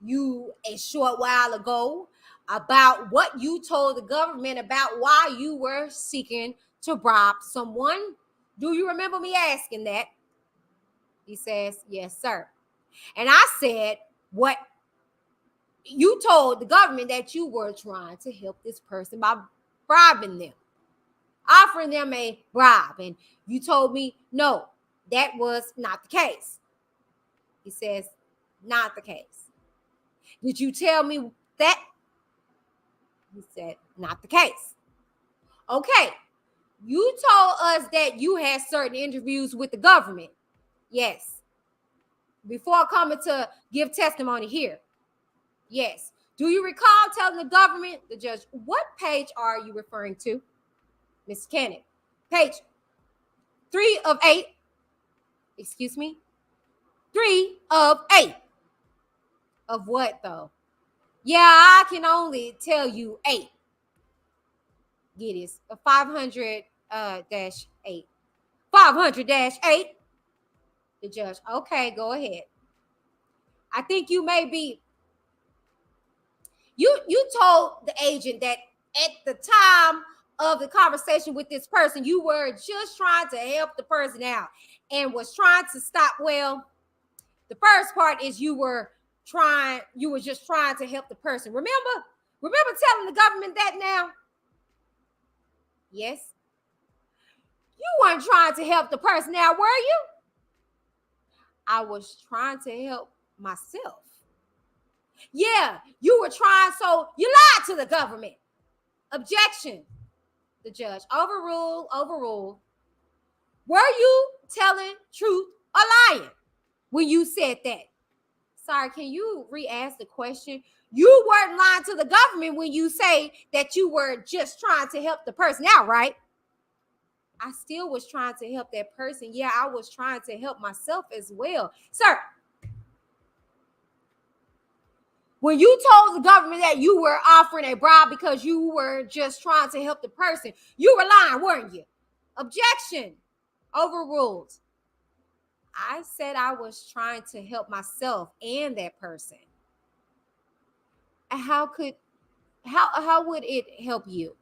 you a short while ago about what you told the government about why you were seeking to bribe someone. Do you remember me asking that? He says, yes, sir. And I said, what you told the government that you were trying to help this person by bribing them, offering them a bribe. And you told me, no, that was not the case. He says, not the case. Did you tell me that? He said, not the case. Okay, you told us that you had certain interviews with the government. Yes. Before coming to give testimony here. Yes. Do you recall telling the government, the judge, what page are you referring to? Ms. Kennedy, page 3 of 8. Excuse me? 3 of 8. Of what, though? Yeah, I can only tell you 8. Get it. 500 dash 8. 500 dash 8. The judge, okay, go ahead. I think you may be. You told the agent that at the time of the conversation with this person, you were just trying to help the person out and was trying to stop. Well, the first part is you were just trying to help the person. Remember telling the government that now? Yes. You weren't trying to help the person now, were you? I was trying to help myself. Yeah, you were trying, so you lied to the government. Objection. The judge, overruled. Were you telling truth or lying when you said that? Sorry, can you re-ask the question? You weren't lying to the government when you say that you were just trying to help the person out, right? I still was trying to help that person. Yeah, I was trying to help myself as well. Sir, when you told the government that you were offering a bribe because you were just trying to help the person, you were lying, weren't you? Objection. Overruled. I said I was trying to help myself and that person. How would it help you?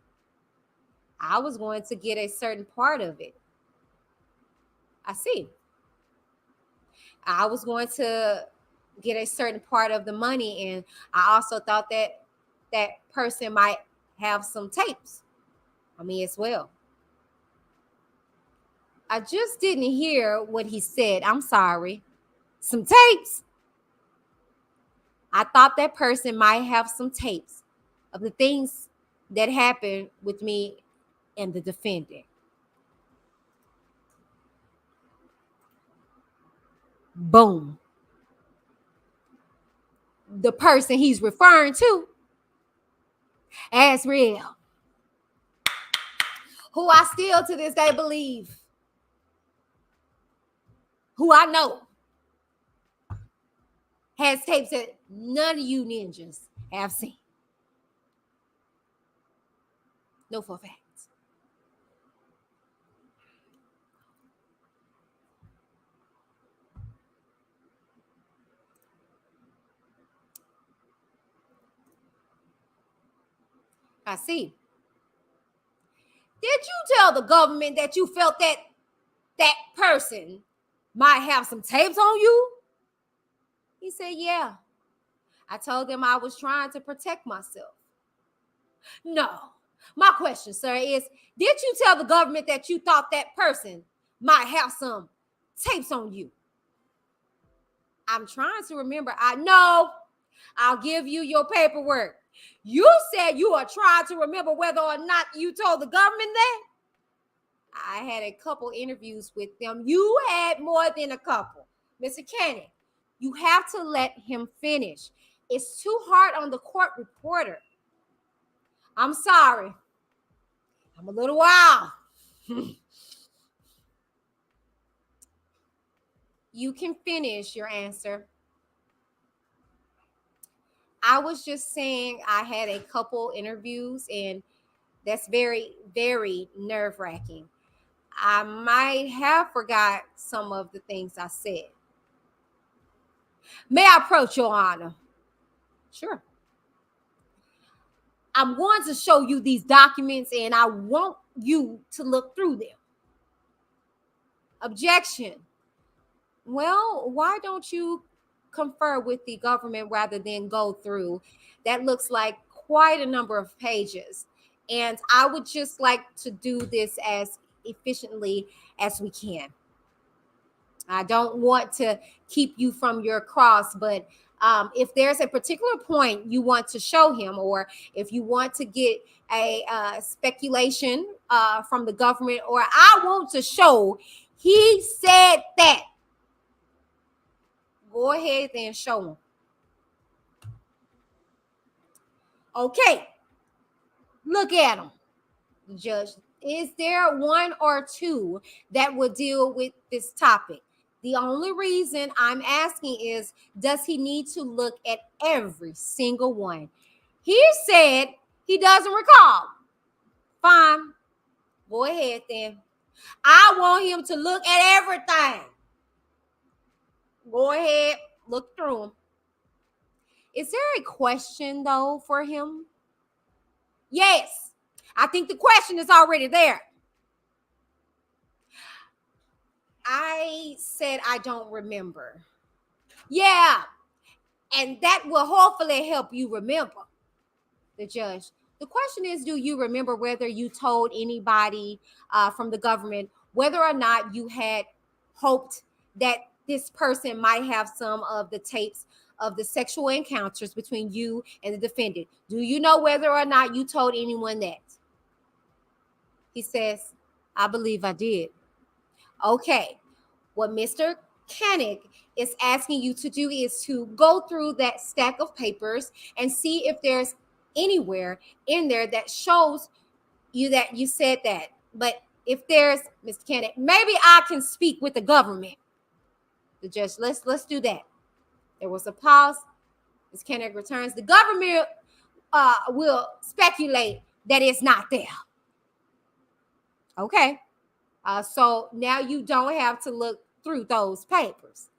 I was going to get a certain part of it. I see. I was going to get a certain part of the money, and I also thought that that person might have some tapes on me as well. I just didn't hear what he said. I'm sorry. Some tapes? I thought that person might have some tapes of the things that happened with me and the defendant. Boom. The person he's referring to as real, who I still to this day believe, who I know has tapes that none of you ninjas have seen. No, for a fact. I see. Did you tell the government that you felt that that person might have some tapes on you? He said, yeah. I told them I was trying to protect myself. No. My question, sir, is did you tell the government that you thought that person might have some tapes on you? I'm trying to remember. I know. I'll give you your paperwork. You said you are trying to remember whether or not you told the government that. I had a couple interviews with them. You had more than a couple. Mr. Kennedy, you have to let him finish. It's too hard on the court reporter. I'm sorry. I'm a little wild. You can finish your answer. I was just saying I had a couple interviews, and that's very, very nerve-wracking. I might have forgot some of the things I said. May I approach, Your Honor? Sure. I'm going to show you these documents, and I want you to look through them. Objection. Well, why don't you confer with the government rather than go through? That looks like quite a number of pages. And I would just like to do this as efficiently as we can. I don't want to keep you from your cross, but if there's a particular point you want to show him, or if you want to get a speculation from the government, or I want to show he said that, go ahead and show him. Okay, look at him, Judge. Is there one or two that will deal with this topic? The only reason I'm asking is, does he need to look at every single one? He said he doesn't recall. Fine. Go ahead then. I want him to look at everything. Go ahead. Look through them. Is there a question, though, for him? Yes. I think the question is already there. I said I don't remember. Yeah. And that will hopefully help you remember. The judge. The question is, do you remember whether you told anybody from the government whether or not you had hoped that this person might have some of the tapes of the sexual encounters between you and the defendant? Do you know whether or not you told anyone that? He says, I believe I did. Okay. What Mr. Koenig is asking you to do is to go through that stack of papers and see if there's anywhere in there that shows you that you said that. But if there's, Mr. Koenig, maybe I can speak with the government. The judge, let's do that. There was a pause. Ms. Koenig returns. The government will speculate that it's not there. Okay. So now you don't have to look through those papers.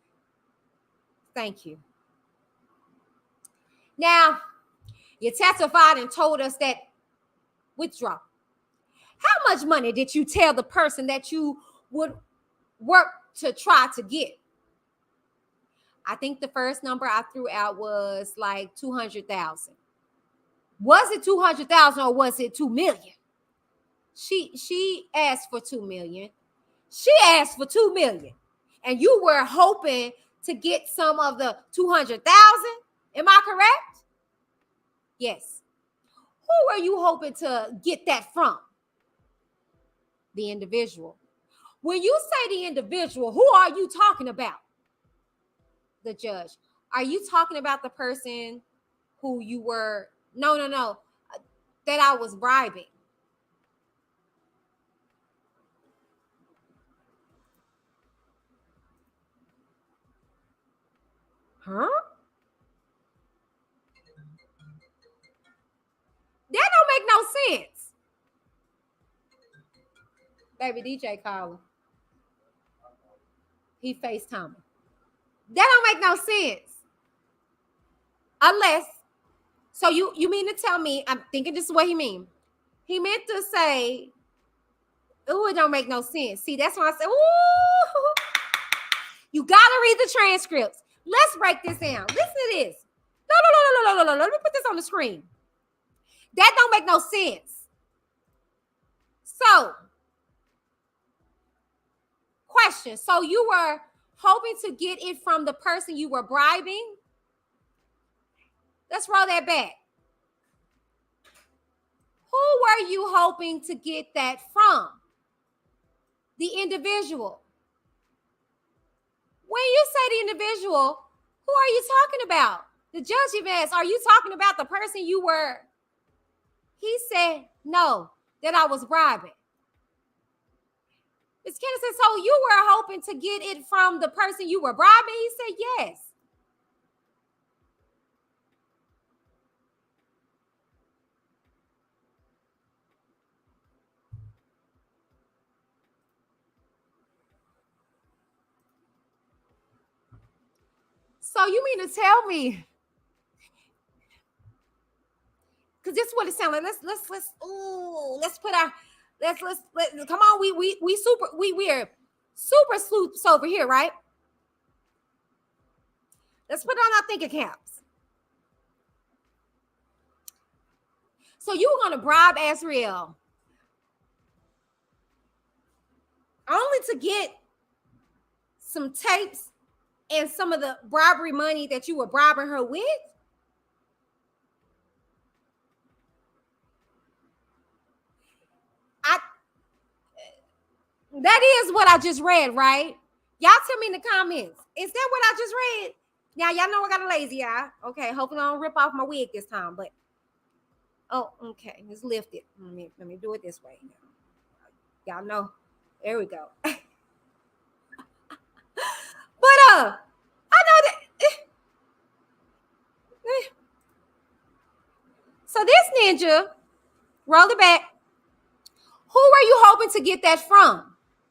Thank you. Now, you testified and told us that withdraw. How much money did you tell the person that you would work to try to get? I think the first number I threw out was like 200,000. Was it 200,000 or was it 2 million? She asked for 2 million. She asked for 2 million. And you were hoping to get some of the 200,000. Am I correct? Yes. Who were you hoping to get that from? The individual. When you say the individual, who are you talking about? The judge. Are you talking about the person who you were, no, that I was bribing? Huh? That don't make no sense. Baby DJ calling. He FaceTiming. That don't make no sense. Unless, so you mean to tell me, I'm thinking this is what he mean. He meant to say, oh, it don't make no sense. See, that's why I said, ooh, you gotta read the transcripts. Let's break this down. Listen to this. No. Let me put this on the screen. That don't make no sense. So, question. So you were hoping to get it from the person you were bribing? Let's roll that back. Who were you hoping to get that from? The individual. When you say the individual, who are you talking about? The judge even asked, are you talking about the person you were? He said, no, that I was bribing. Ms. Kennedy said, so you were hoping to get it from the person you were bribing? He said, yes. So you mean to tell me? Because this is what it sounds like. Let's put our let's come on. We are super sleuths over here, right? Let's put on our thinking caps. So you were gonna bribe Azriel only to get some tapes and some of the bribery money that you were bribing her with? That is what I just read, right? Y'all tell me in the comments. Is that what I just read? Now, y'all know I got a lazy eye. Okay, hopefully I don't rip off my wig this time, but oh, okay, let's lift it. Let me do it this way. Y'all know. There we go. But I know that. So this ninja, roll it back. Who are you hoping to get that from?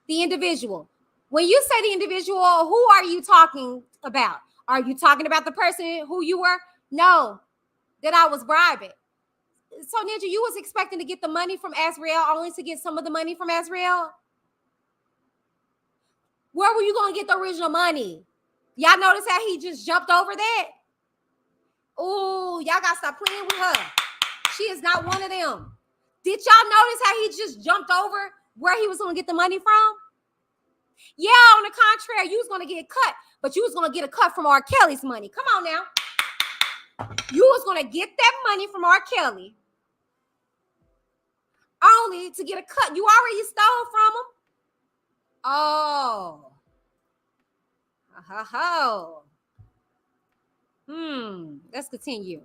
The individual. When you say the individual, who are you talking about? Are you talking about the person who you were? No, that I was bribing. So ninja, you was expecting to get the money from Azrael only to get some of the money from Azrael? Where were you going to get the original money? Y'all notice how he just jumped over that? Oh, y'all got to stop playing with her. She is not one of them. Did y'all notice how he just jumped over where he was going to get the money from? Yeah, on the contrary, you was going to get cut, but you was going to get a cut from R.KELLY's money. Come on now. You was going to get that money from R.KELLY only to get a cut. You already stole from him. Oh. Let's continue.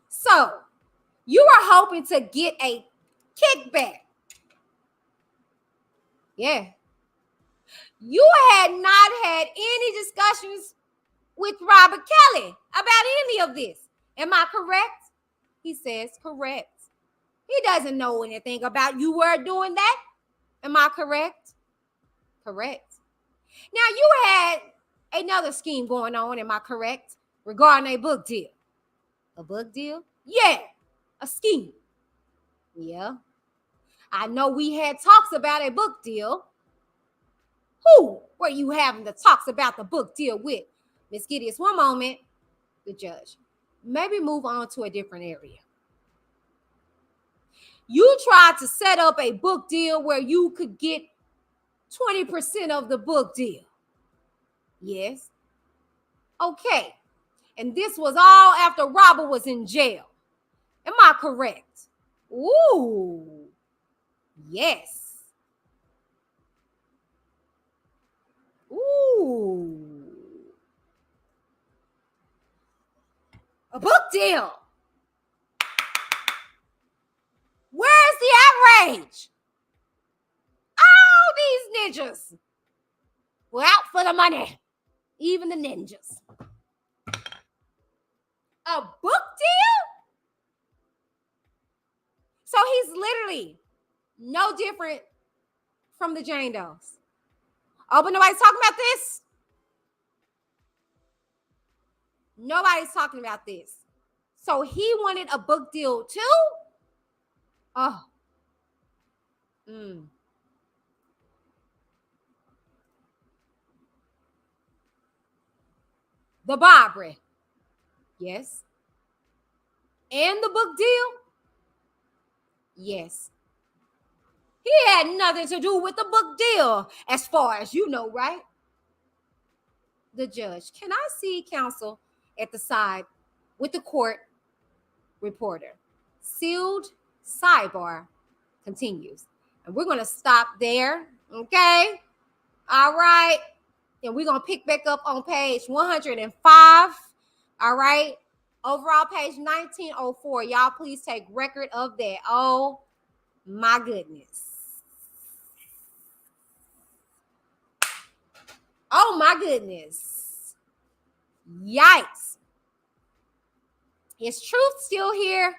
So, you are hoping to get a kickback. Yeah. You had not had any discussions with Robert Kelly about any of this. Am I correct? He says correct. He doesn't know anything about you were doing that. Am I correct? Correct. Now, you had another scheme going on, am I correct? Regarding a book deal. A book deal? Yeah, a scheme. Yeah. I know we had talks about a book deal. Who were you having the talks about the book deal with? Miss Gideus, one moment. The judge. Maybe move on to a different area. You tried to set up a book deal where you could get 20% of the book deal. Yes. Okay. And this was all after Robert was in jail. Am I correct? Ooh. Yes. Ooh. A book deal. Where's the outrage? All these ninjas were out for the money. Even the ninjas. A book deal? So he's literally no different from the Jane Does. Oh, but nobody's talking about this? Nobody's talking about this. So he wanted a book deal too? Oh. The bribery. Yes. And the book deal? Yes. He had nothing to do with the book deal, as far as you know, right? The judge. Can I see counsel at the side with the court reporter? Sealed sidebar continues. And we're going to stop there, okay? All right. And we're going to pick back up on page 105. All right. Overall, page 1904. Y'all please take record of that. Oh, my goodness. Oh, my goodness. Yikes. Is truth still here?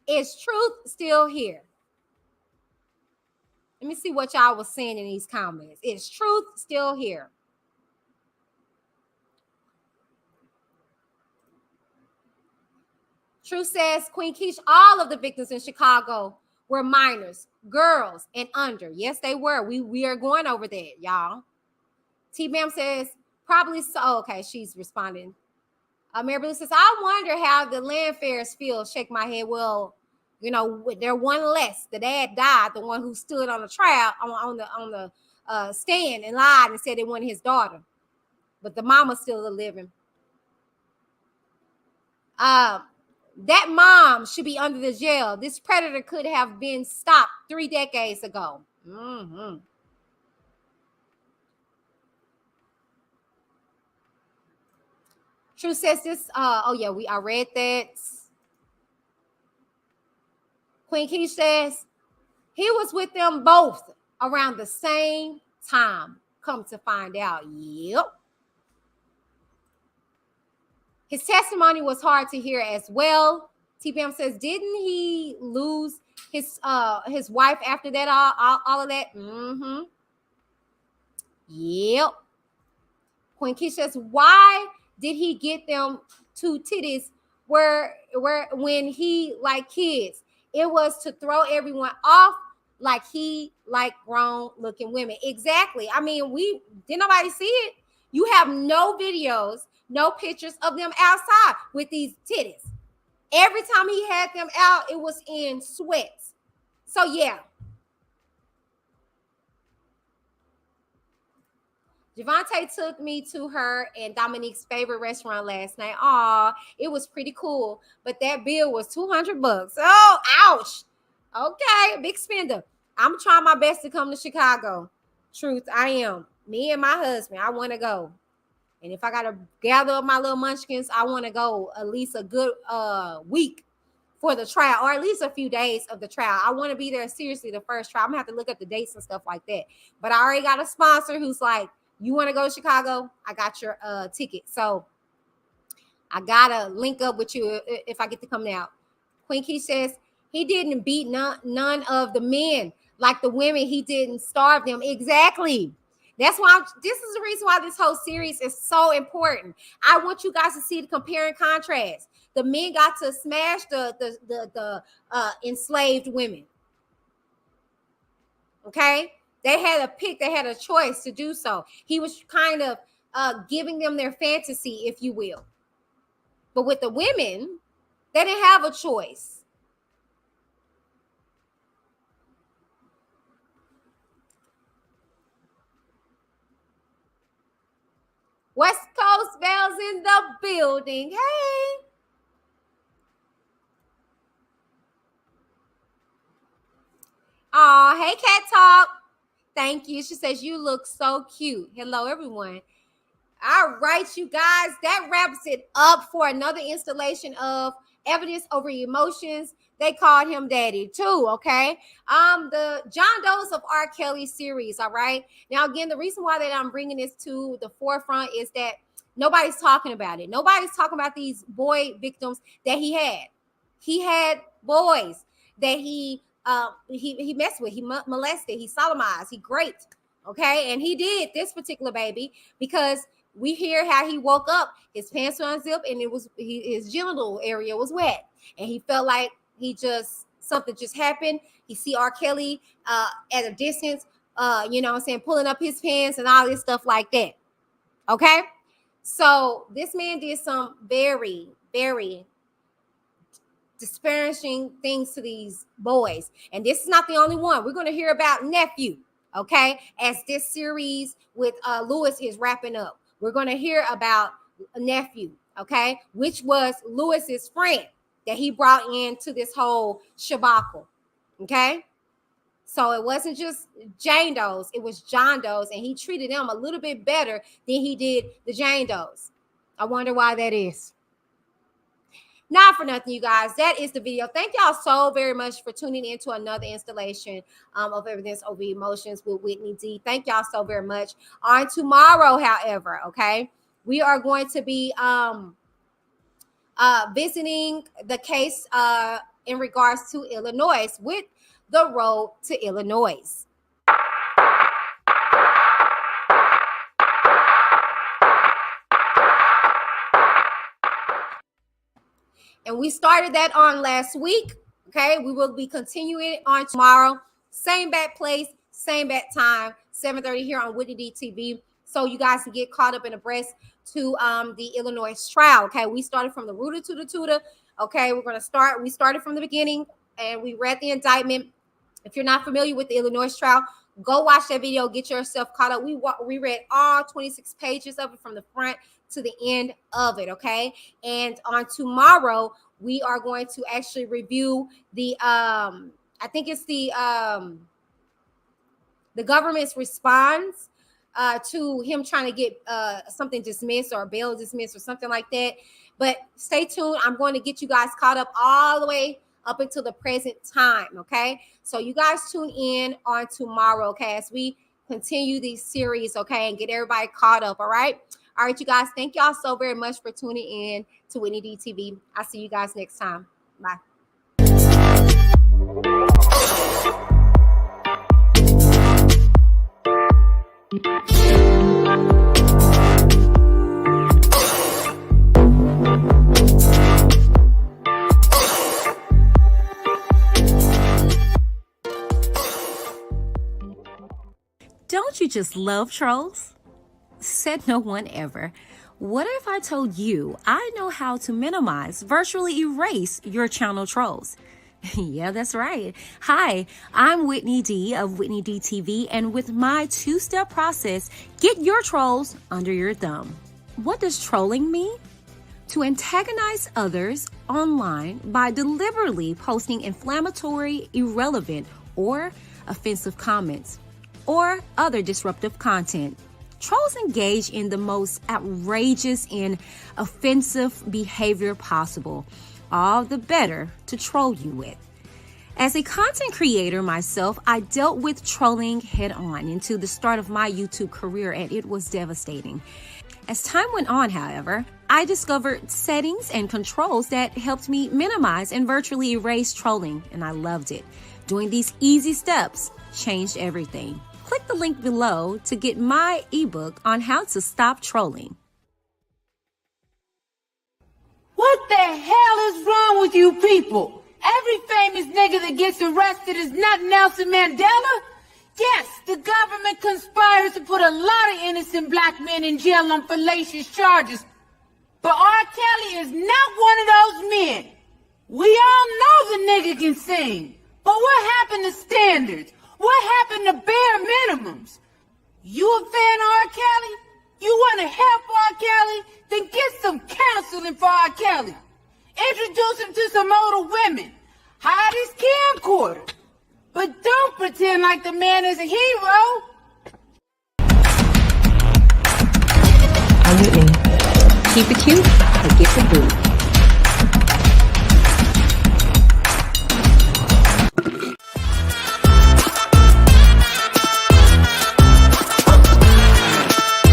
Is truth still here? Let me see what y'all was saying in these comments. Is truth still here? Truth says, Queen Keish, all of the victims in Chicago were minors, girls, and under. Yes, they were. We are going over that, y'all. T-Bam says, probably so. Oh, okay, she's responding. Mary Blue says, I wonder how the land fairs feel. Shake my head. Well, You know, they're one less. The dad died, the one who stood on the trial on the stand and lied and said it wasn't his daughter, but the mama's still living. That mom should be under the jail. This predator could have been stopped 3 decades ago. Mm-hmm. True says this. Oh yeah, I read that. Queen Key says he was with them both around the same time. Come to find out, yep. His testimony was hard to hear as well. TPM says, didn't he lose his wife after that? All of that. Mm-hmm. Yep. Queen Key says, why did he get them 2 titties where when he like kids? It was to throw everyone off like he like grown looking women. Exactly. I mean, didn't nobody see it? You have no videos, no pictures of them outside with these titties. Every time he had them out, it was in sweats. So yeah. Javante took me to her and Dominique's favorite restaurant last night. Aw, it was pretty cool. But that bill was $200. Oh, ouch. Okay, big spender. I'm trying my best to come to Chicago. Truth, I am. Me and my husband, I want to go. And if I got to gather up my little munchkins, I want to go at least a good week for the trial, or at least a few days of the trial. I want to be there seriously the first trial. I'm going to have to look up the dates and stuff like that. But I already got a sponsor who's like, you want to go to Chicago? I got your ticket. So I got to link up with you if I get to come now. Queen Key says, he didn't beat none of the men. Like the women, he didn't starve them. Exactly. That's why this is the reason why this whole series is so important. I want you guys to see the compare and contrast. The men got to smash the enslaved women. Okay? They had a pick. They had a choice to do so. He was kind of giving them their fantasy, if you will. But with the women, they didn't have a choice. West Coast Bells in the building. Hey. Oh, hey, Cat Talk. Thank you. She says, you look so cute. Hello, everyone. All right, you guys. That wraps it up for another installation of Evidence Over Emotions. They called him Daddy too, okay? The John Doe's of R. Kelly series, all right? Now, again, the reason why that I'm bringing this to the forefront is that nobody's talking about it. Nobody's talking about these boy victims that he had. He had boys that he messed with, he molested, he sodomized, he raped, okay? And he did this particular baby because we hear how he woke up, his pants were unzipped, and it was his genital area was wet, and he felt like something just happened. He see R. Kelly at a distance, you know what I'm saying, pulling up his pants and all this stuff like that. Okay, so this man did some very, very disparaging things to these boys, and this is not the only one. We're going to hear about nephew, okay, as this series with Lewis is wrapping up. We're going to hear about a nephew, okay, which was Lewis's friend that he brought into this whole shabacle, okay? So it wasn't just Jane Doe's, it was John Doe's, and he treated them a little bit better than he did the Jane Doe's. I wonder why that is. Not for nothing, you guys. That is the video. Thank y'all so very much for tuning in to another installation of Evidence Over Emotions with Whitney D. Thank y'all so very much. On tomorrow, however, okay, we are going to be visiting the case in regards to Illinois with the road to Illinois. And we started that on last week. Okay, we will be continuing on tomorrow. Same bat place, same bat time, 7:30 here on Whitney D TV. So you guys can get caught up and abreast to the Illinois trial. Okay, we started from the rooter to the tutor. Okay, we started from the beginning and we read the indictment. If you're not familiar with the Illinois trial, go watch that video, get yourself caught up. We read all 26 pages of it from the front to the end of it, okay? And on tomorrow, we are going to actually review the I think it's the government's response to him trying to get something dismissed or bail dismissed or something like that. But stay tuned. I'm going to get you guys caught up all the way up until the present time, okay? So you guys tune in on tomorrow, okay, as we continue these series, okay, and get everybody caught up, all right? All right, you guys, thank y'all so very much for tuning in to Whitney D TV. I'll see you guys next time. Bye. Don't you just love trolls? Said no one ever. What if I told you I know how to minimize, virtually erase your channel trolls? Yeah, that's right. Hi, I'm Whitney D of Whitney D TV, and with my two-step process, get your trolls under your thumb. What does trolling mean? To antagonize others online by deliberately posting inflammatory, irrelevant, or offensive comments, or other disruptive content. Trolls engage in the most outrageous and offensive behavior possible, all the better to troll you with. As a content creator myself, I dealt with trolling head on into the start of my YouTube career, and it was devastating. As time went on, however, I discovered settings and controls that helped me minimize and virtually erase trolling, and I loved it. Doing these easy steps changed everything. Click the link below to get my ebook on how to stop trolling. What the hell is wrong with you people? Every famous nigga that gets arrested is not Nelson Mandela. Yes, the government conspires to put a lot of innocent black men in jail on fallacious charges. But R. Kelly is not one of those men. We all know the nigga can sing. But what happened to standards? What happened to bare minimums? You a fan of R. Kelly? You want to help R. Kelly? Then get some counseling for R. Kelly. Introduce him to some older women. Hide his camcorder. But don't pretend like the man is a hero. I'm Whitney. Keep it cute or get the boot.